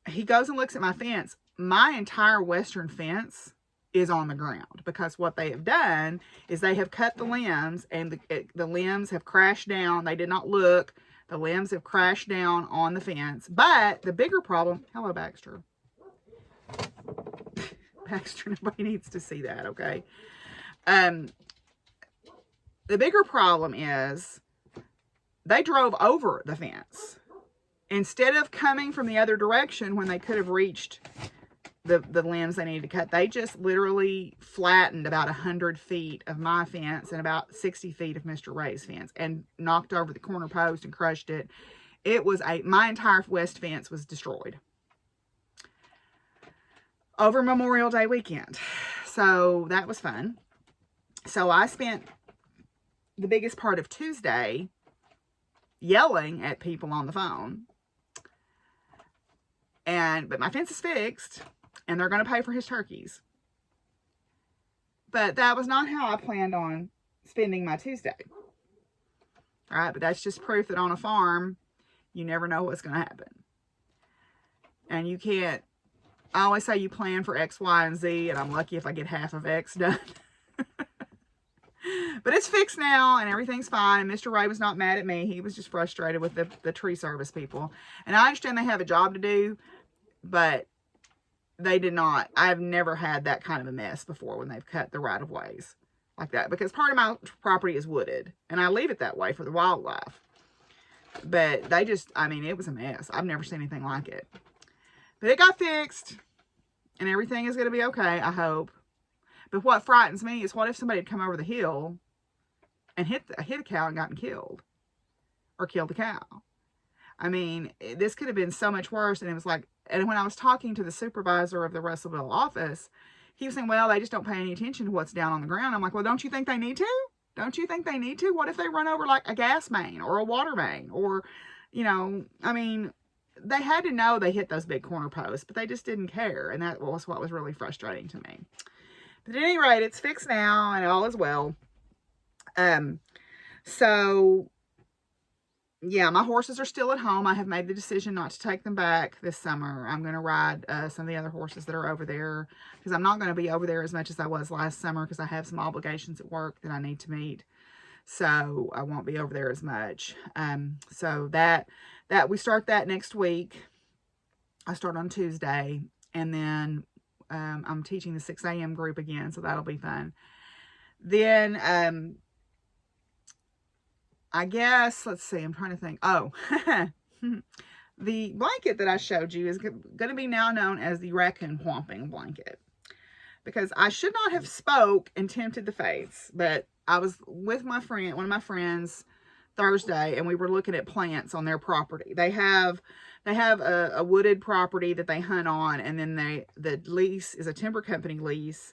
He goes and looks at my fence. My entire western fence is on the ground because what they have done is they have cut the limbs, and the limbs have crashed down. They did not look. The limbs have crashed down on the fence. But the bigger problem, hello Baxter. Baxter, nobody needs to see that, okay? The bigger problem is they drove over the fence. Instead of coming from the other direction when they could have reached the limbs they needed to cut, they just literally flattened about 100 feet of my fence and about 60 feet of Mr. Ray's fence and knocked over the corner post and crushed it. It was my entire west fence was destroyed over Memorial Day weekend. So that was fun. So I spent the biggest part of Tuesday yelling at people on the phone. But my fence is fixed, and they're going to pay for his turkeys. But that was not how I planned on spending my Tuesday. All right, but that's just proof that on a farm, you never know what's going to happen. And you can't, I always say you plan for X, Y, and Z, and I'm lucky if I get half of X done. But it's fixed now, and everything's fine. Mr. Ray was not mad at me. He was just frustrated with the tree service people. And I understand they have a job to do, but they did not. I've never had that kind of a mess before when they've cut the right-of-ways like that. Because part of my property is wooded, and I leave it that way for the wildlife. But they just, I mean, it was a mess. I've never seen anything like it. But it got fixed, and everything is going to be okay, I hope. But what frightens me is what if somebody had come over the hill and hit a cow and gotten killed, or killed the cow. I mean, this could have been so much worse. And it was like, and when I was talking to the supervisor of the Russellville office, he was saying, well, they just don't pay any attention to what's down on the ground. I'm like, well, don't you think they need to? Don't you think they need to? What if they run over like a gas main or a water main? Or, you know, I mean, they had to know they hit those big corner posts, but they just didn't care. And that was what was really frustrating to me. But at any rate, it's fixed now and all is well. So yeah, my horses are still at home. I have made the decision not to take them back this summer. I'm going to ride some of the other horses that are over there, because I'm not going to be over there as much as I was last summer, because I have some obligations at work that I need to meet. So I won't be over there as much. So that we start that next week. I start on Tuesday, and then I'm teaching the 6 a.m. group again, so that'll be fun. Then I guess, let's see, I'm trying to think. Oh, the blanket that I showed you is going to be now known as the raccoon whomping blanket, because I should not have spoke and tempted the fates, but I was with my friend, one of my friends, Thursday, and we were looking at plants on their property. They have a wooded property that they hunt on, and then the lease is a timber company lease,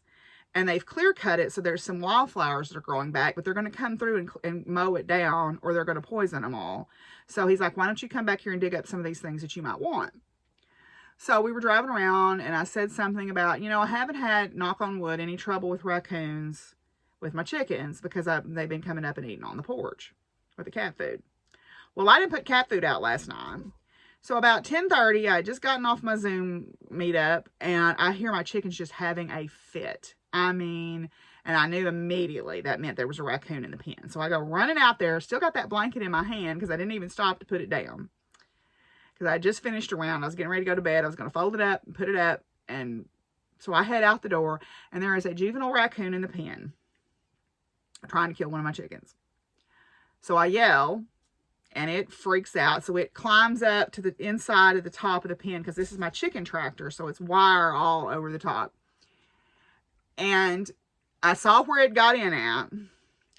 and they've clear cut it, so there's some wildflowers that are growing back, but they're going to come through and mow it down, or they're going to poison them all. So he's like, why don't you come back here and dig up some of these things that you might want? So we were driving around and I said something about, I haven't had, knock on wood, any trouble with raccoons with my chickens because they've been coming up and eating on the porch with the cat food. Well, I didn't put cat food out last night. So about 10:30, I had just gotten off my Zoom meetup and I hear my chickens just having a fit. I mean, and I knew immediately that meant there was a raccoon in the pen. So I go running out there, still got that blanket in my hand because I didn't even stop to put it down. Because I just finished around. I was getting ready to go to bed. I was going to fold it up and put it up. And so I head out the door and there is a juvenile raccoon in the pen trying to kill one of my chickens. So I yell and it freaks out. So it climbs up to the inside of the top of the pen because this is my chicken tractor. So it's wire all over the top. And I saw where it got in at.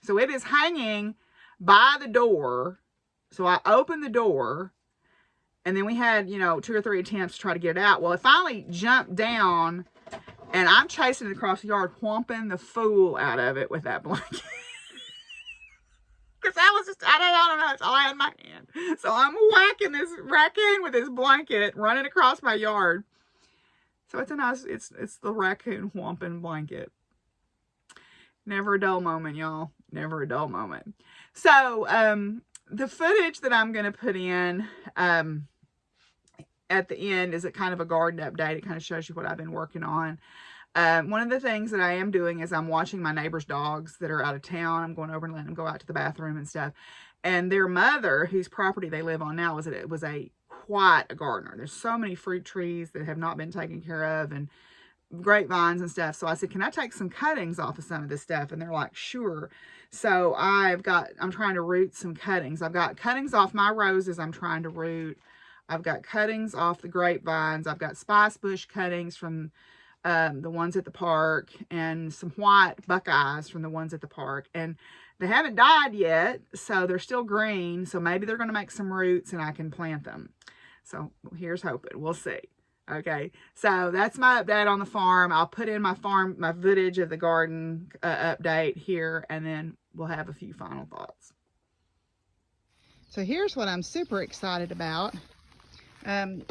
So it is hanging by the door. So I opened the door. And then we had, 2 or 3 attempts to try to get it out. Well, it finally jumped down. And I'm chasing it across the yard, whomping the fool out of it with that blanket. Because I was just, I don't know, it's all I had in my hand. So I'm whacking this raccoon with this blanket, running across my yard. So it's a nice, it's the raccoon whomping blanket. Never a dull moment, y'all. Never a dull moment. So, the footage that I'm going to put in, at the end is a kind of a garden update. It kind of shows you what I've been working on. One of the things that I am doing is I'm watching my neighbor's dogs that are out of town. I'm going over and letting them go out to the bathroom and stuff. And their mother, whose property they live on now, was quite a gardener. There's so many fruit trees that have not been taken care of and grapevines and stuff. So I said, can I take some cuttings off of some of this stuff? And they're like, sure. So I'm trying to root some cuttings. I've got cuttings off my roses I'm trying to root. I've got cuttings off the grapevines. I've got spice bush cuttings from the ones at the park, and some white buckeyes from the ones at the park. And they haven't died yet, so they're still green. So maybe they're going to make some roots and I can plant them. So here's hoping. We'll see. Okay, so that's my update on the farm. I'll put in my footage of the garden update here, and then we'll have a few final thoughts. So here's what I'm super excited about.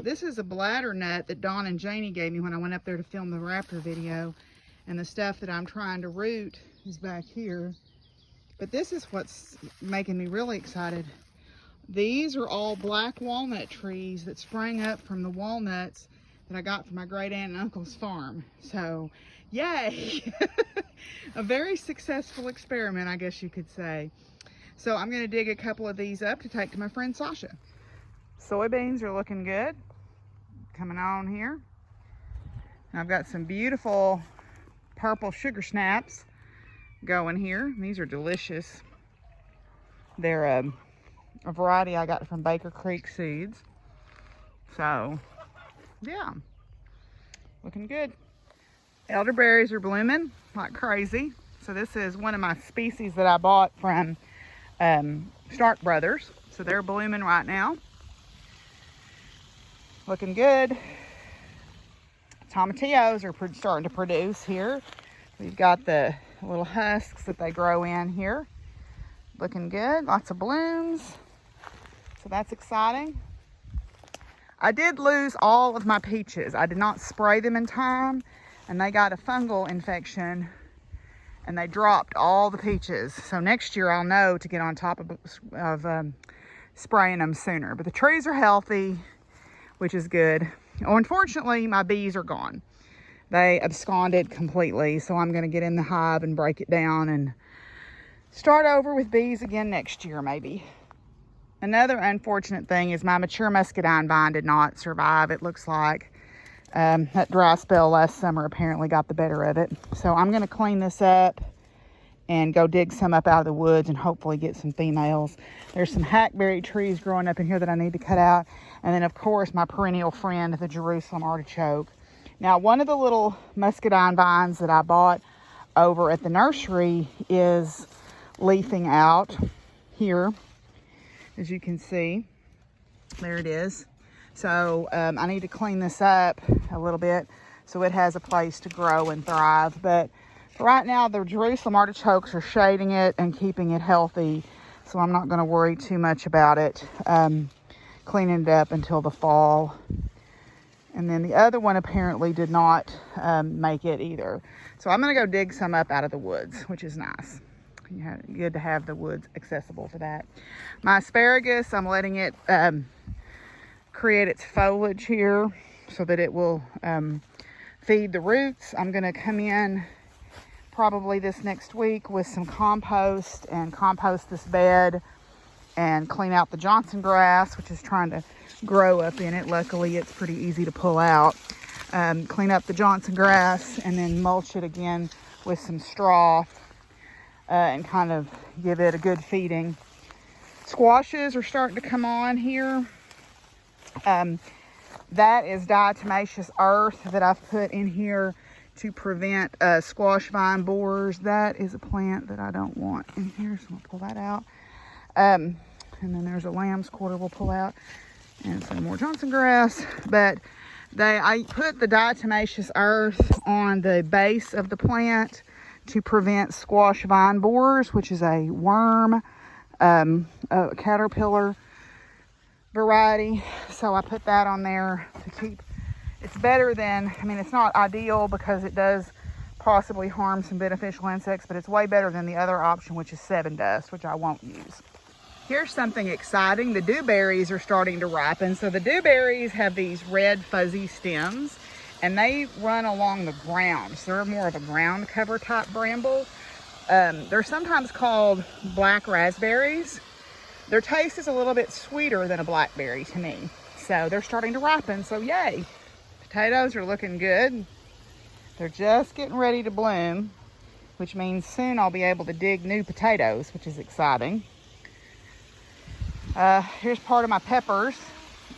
This is a bladder nut that Dawn and Janie gave me when I went up there to film the raptor video. And the stuff that I'm trying to root is back here. But this is what's making me really excited. These are all black walnut trees that sprang up from the walnuts that I got from my great aunt and uncle's farm. So, yay! A very successful experiment, I guess you could say. So I'm going to dig a couple of these up to take to my friend Sasha. Soybeans are looking good. Coming on here. And I've got some beautiful purple sugar snaps going here. These are delicious. They're a variety I got from Baker Creek Seeds. So, yeah, looking good. Elderberries are blooming like crazy. So this is one of my species that I bought from Stark Brothers. So they're blooming right now. Looking good. Tomatillos are starting to produce here. We've got the little husks that they grow in here. Looking good. Lots of blooms. So that's exciting. I did lose all of my peaches. I did not spray them in time, and they got a fungal infection, and they dropped all the peaches. So next year I'll know to get on top of spraying them sooner. But the trees are healthy, which is good. Oh, unfortunately, my bees are gone. They absconded completely, so I'm going to get in the hive and break it down and start over with bees again next year, maybe. Another unfortunate thing is my mature muscadine vine did not survive. It looks like that dry spell last summer apparently got the better of it. So I'm going to clean this up and go dig some up out of the woods and hopefully get some females. There's some hackberry trees growing up in here that I need to cut out. And then, of course, my perennial friend, the Jerusalem artichoke. Now, one of the little muscadine vines that I bought over at the nursery is leafing out here, as you can see. There it is. So I need to clean this up a little bit so it has a place to grow and thrive. But right now, the Jerusalem artichokes are shading it and keeping it healthy, so I'm not going to worry too much about it cleaning it up until the fall. And then the other one apparently did not make it either. So I'm going to go dig some up out of the woods, which is nice. Good to have the woods accessible for that. My asparagus, I'm letting it create its foliage here so that it will feed the roots. I'm going to come in probably this next week with some compost and compost this bed and clean out the Johnson grass, which is trying to grow up in it. Luckily, it's pretty easy to pull out. Clean up the Johnson grass and then mulch it again with some straw and kind of give it a good feeding. Squashes are starting to come on here. That is diatomaceous earth that I've put in here to prevent squash vine borers. That is a plant that I don't want in here, so I'll pull that out. And then there's a lamb's quarter we'll pull out, and some more Johnson grass. But I put the diatomaceous earth on the base of the plant to prevent squash vine borers, which is a worm, a caterpillar variety. So I put that on there to keep. It's better than, I mean, it's not ideal because it does possibly harm some beneficial insects, but it's way better than the other option, which is 7 dust, which I won't use. Here's something exciting. The dewberries are starting to ripen. So the dewberries have these red fuzzy stems and they run along the ground. So they're more of a ground cover type bramble. They're sometimes called black raspberries. Their taste is a little bit sweeter than a blackberry to me. So they're starting to ripen, so yay. Potatoes are looking good. They're just getting ready to bloom, which means soon I'll be able to dig new potatoes, which is exciting. Here's part of my peppers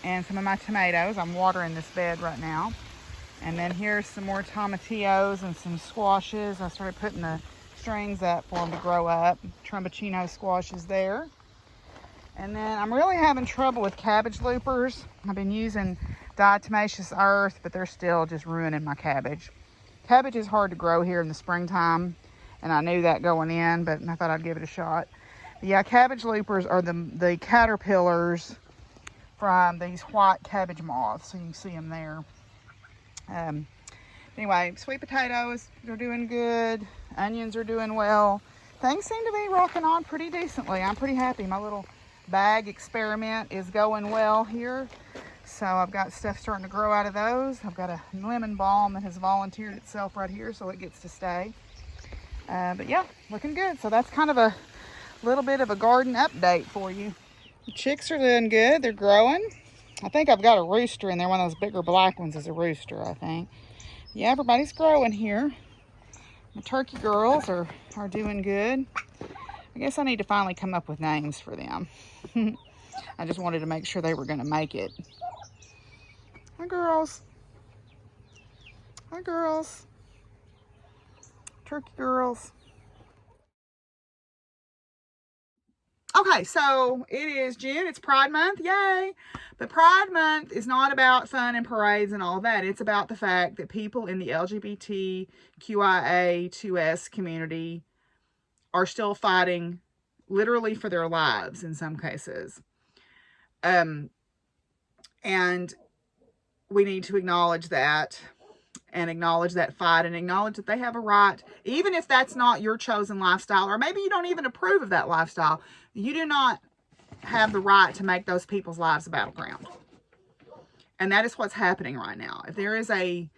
and some of my tomatoes. I'm watering this bed right now. And then here's some more tomatillos and some squashes. I started putting the strings up for them to grow up. Trumbuchino squashes there. And then I'm really having trouble with cabbage loopers. I've been using diatomaceous earth, but they're still just ruining my cabbage. Cabbage is hard to grow here in the springtime, and I knew that going in, but I thought I'd give it a shot. But yeah, cabbage loopers are the caterpillars from these white cabbage moths, so you can see them there. Anyway, sweet potatoes are doing good. Onions are doing well. Things seem to be rocking on pretty decently. I'm pretty happy. My little bag experiment is going well here. So I've got stuff starting to grow out of those. I've got a lemon balm that has volunteered itself right here, so it gets to stay. But yeah, looking good. So that's kind of a little bit of a garden update for you. The chicks are doing good. They're growing. I think I've got a rooster in there. One of those bigger black ones is a rooster, I think. Yeah, everybody's growing here. The turkey girls are doing good. I guess I need to finally come up with names for them. I just wanted to make sure they were going to make it. Hi, girls. Hi, girls. Turkey girls. Okay, so it is June. It's Pride Month. Yay! But Pride Month is not about fun and parades and all that. It's about the fact that people in the LGBTQIA2S community are still fighting literally for their lives in some cases. And we need to acknowledge that and acknowledge that fight and acknowledge that they have a right, even if that's not your chosen lifestyle, or maybe you don't even approve of that lifestyle, you do not have the right to make those people's lives a battleground. And that is what's happening right now. If there is a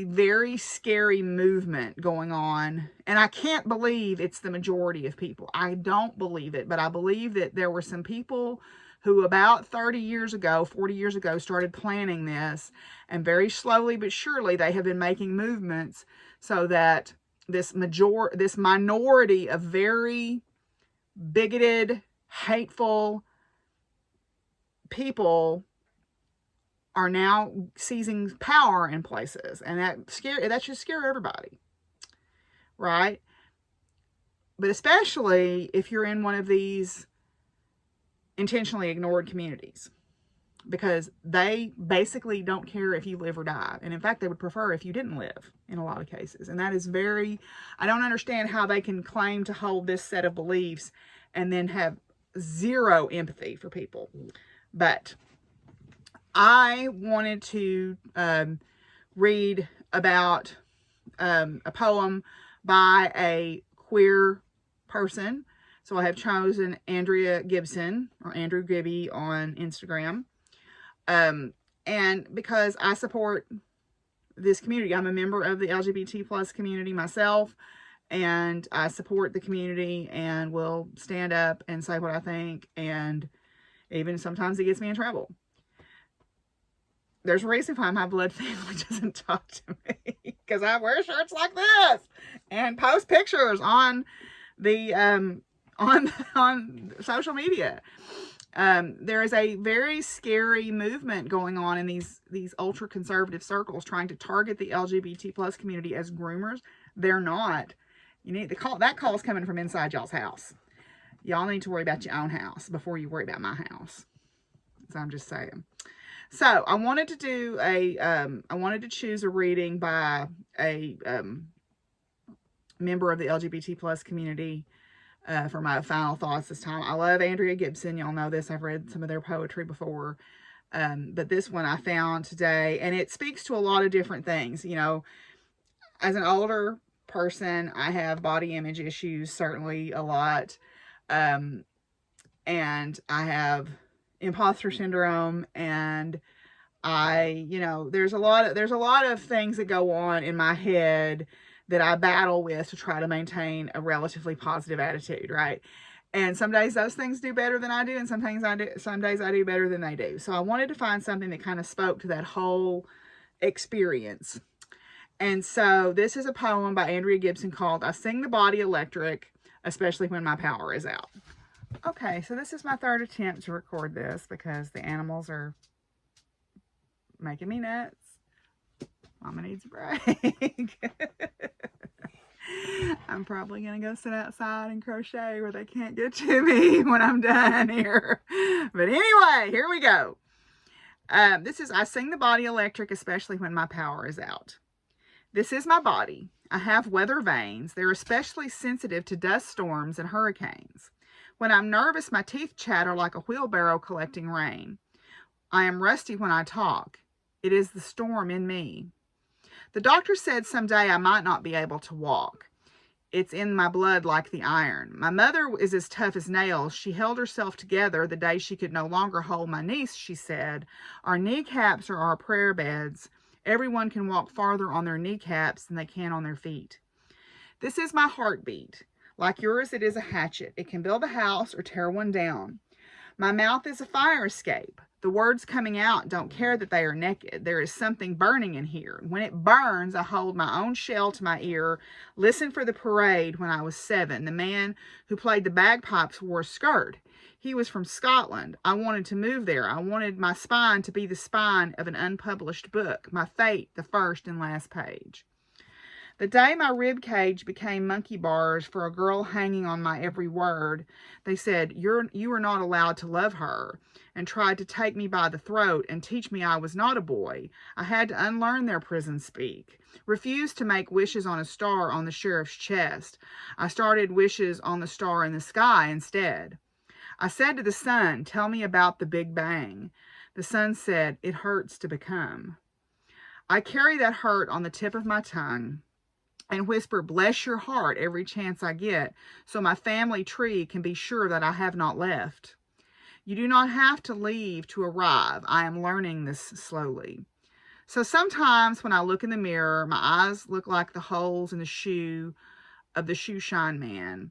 very scary movement going on, and I can't believe it's the majority of people. I don't believe it, but I believe that there were some people who about 30 years ago, 40 years ago, started planning this, and very slowly but surely they have been making movements so that this minority of very bigoted, hateful people are now seizing power in places, and that should scare everybody, right? But especially if you're in one of these intentionally ignored communities, because they basically don't care if you live or die, and in fact they would prefer if you didn't live in a lot of cases. And that is I don't understand how they can claim to hold this set of beliefs and then have zero empathy for people. But I wanted to read about a poem by a queer person. So I have chosen Andrea Gibson, or Andrew Gibby on Instagram. And because I support this community, I'm a member of the LGBT plus community myself, and I support the community and will stand up and say what I think, and even sometimes it gets me in trouble. There's a reason why my blood family doesn't talk to me, because I wear shirts like this and post pictures on the on social media. There is a very scary movement going on in these ultra conservative circles trying to target the LGBT plus community as groomers. They're not. You need to call. That call's coming from inside y'all's house. Y'all need to worry about your own house before you worry about my house. So I'm just saying. So I wanted to do I wanted to choose a reading by a member of the LGBT plus community for my final thoughts this time. I love Andrea Gibson. Y'all know this. I've read some of their poetry before. But this one I found today, and it speaks to a lot of different things. You know, as an older person, I have body image issues, certainly a lot. And I have imposter syndrome, and there's a lot of things that go on in my head that I battle with to try to maintain a relatively positive attitude, right? And some days those things do better than I do, and some days I do better than they do. So I wanted to find something that kind of spoke to that whole experience. And so this is a poem by Andrea Gibson called "I Sing the Body Electric, Especially When My Power Is Out." Okay, so this is my third attempt to record this because the animals are making me nuts. Mama needs a break. I'm probably going to go sit outside and crochet where they can't get to me when I'm done here. But anyway, here we go. This is "I Sing the Body Electric, Especially When My Power Is Out." This is my body. I have weather veins. They're especially sensitive to dust storms and hurricanes. When I'm nervous, my teeth chatter like a wheelbarrow collecting rain. I am rusty when I talk. It is the storm in me. The doctor said someday I might not be able to walk. It's in my blood like the iron. My mother is as tough as nails. She held herself together the day she could no longer hold my niece, she said. Our kneecaps are our prayer beds. Everyone can walk farther on their kneecaps than they can on their feet. This is my heartbeat. Like yours, it is a hatchet. It can build a house or tear one down. My mouth is a fire escape. The words coming out don't care that they are naked. There is something burning in here. When it burns, I hold my own shell to my ear. Listen for the parade when I was 7. The man who played the bagpipes wore a skirt. He was from Scotland. I wanted to move there. I wanted my spine to be the spine of an unpublished book. My fate, the first and last page. The day my rib cage became monkey bars for a girl hanging on my every word, they said, you are not allowed to love her, and tried to take me by the throat and teach me I was not a boy. I had to unlearn their prison speak. Refused to make wishes on a star on the sheriff's chest. I started wishes on the star in the sky instead. I said to the sun, tell me about the Big Bang. The sun said, it hurts to become. I carry that hurt on the tip of my tongue and whisper, bless your heart, every chance I get, so my family tree can be sure that I have not left. You do not have to leave to arrive. I am learning this slowly. So sometimes when I look in the mirror, my eyes look like the holes in the shoe of the shoe shine man.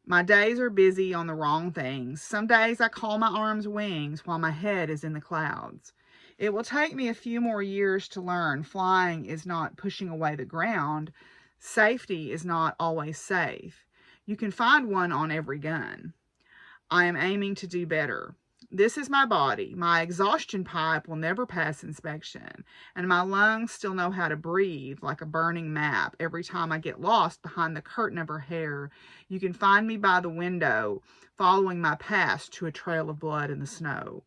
My days are busy on the wrong things. Some days I call my arms wings while my head is in the clouds. It will take me a few more years to learn flying is not pushing away the ground. Safety is not always safe. You can find one on every gun. I am aiming to do better. This is my body. My exhaustion pipe will never pass inspection, and my lungs still know how to breathe like a burning map. Every time I get lost behind the curtain of her hair, you can find me by the window, following my past to a trail of blood in the snow.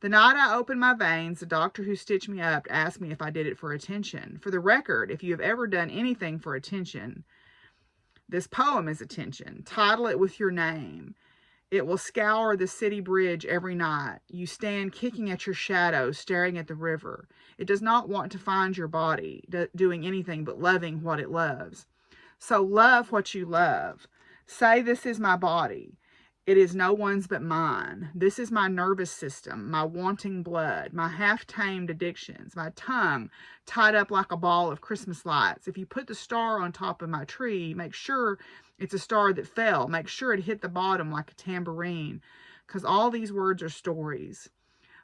The night I opened my veins, the doctor who stitched me up asked me if I did it for attention. For the record, if you have ever done anything for attention, this poem is attention. Title it with your name. It will scour the city bridge every night. You stand kicking at your shadow, staring at the river. It does not want to find your body doing anything but loving what it loves. So love what you love. Say, this is my body. It is no one's but mine. This is my nervous system, my wanting blood, my half-tamed addictions, my tongue tied up like a ball of Christmas lights. If you put the star on top of my tree, make sure it's a star that fell. Make sure it hit the bottom like a tambourine, because all these words are stories.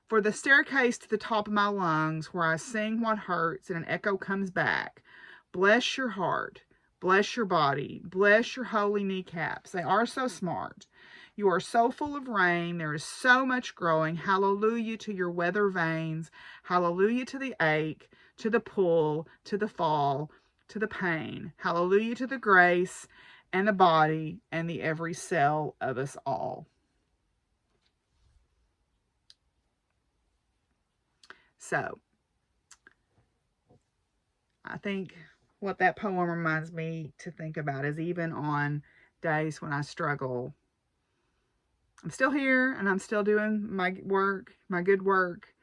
For the staircase to the top of my lungs, where I sing what hurts and an echo comes back. Bless your heart. Bless your body. Bless your holy kneecaps. They are so smart. You are so full of rain. There is so much growing. Hallelujah to your weather veins. Hallelujah to the ache, to the pull, to the fall, to the pain. Hallelujah to the grace and the body and the every cell of us all. So, I think what that poem reminds me to think about is, even on days when I struggle, I'm still here and I'm still doing my work, my good work.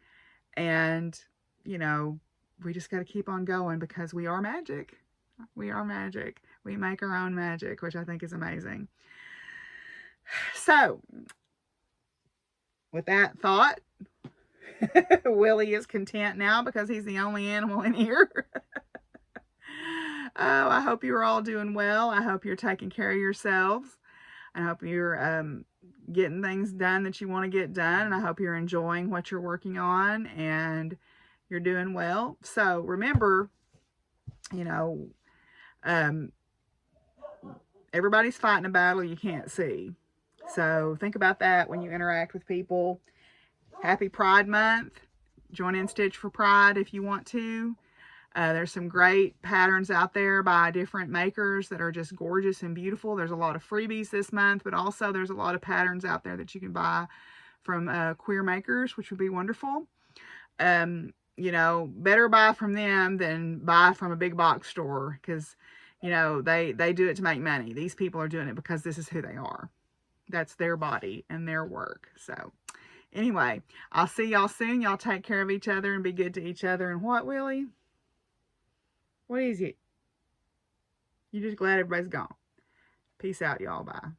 And, you know, we just got to keep on going, because we are magic. We are magic. We make our own magic, which I think is amazing. So, with that thought, Willie is content now because he's the only animal in here. Oh, I hope you're all doing well. I hope you're taking care of yourselves. I hope you're getting things done that you want to get done. And I hope you're enjoying what you're working on and you're doing well. So remember, you know, everybody's fighting a battle you can't see. So think about that when you interact with people. Happy Pride Month. Join in Stitch for Pride if you want to. There's some great patterns out there by different makers that are just gorgeous and beautiful. There's a lot of freebies this month, but also there's a lot of patterns out there that you can buy from queer makers, which would be wonderful. You know, better buy from them than buy from a big box store, because, you know, they do it to make money. These people are doing it because this is who they are. That's their body and their work. So anyway, I'll see y'all soon. Y'all take care of each other and be good to each other. And what, Willie? What is it? You're just glad everybody's gone. Peace out, y'all. Bye.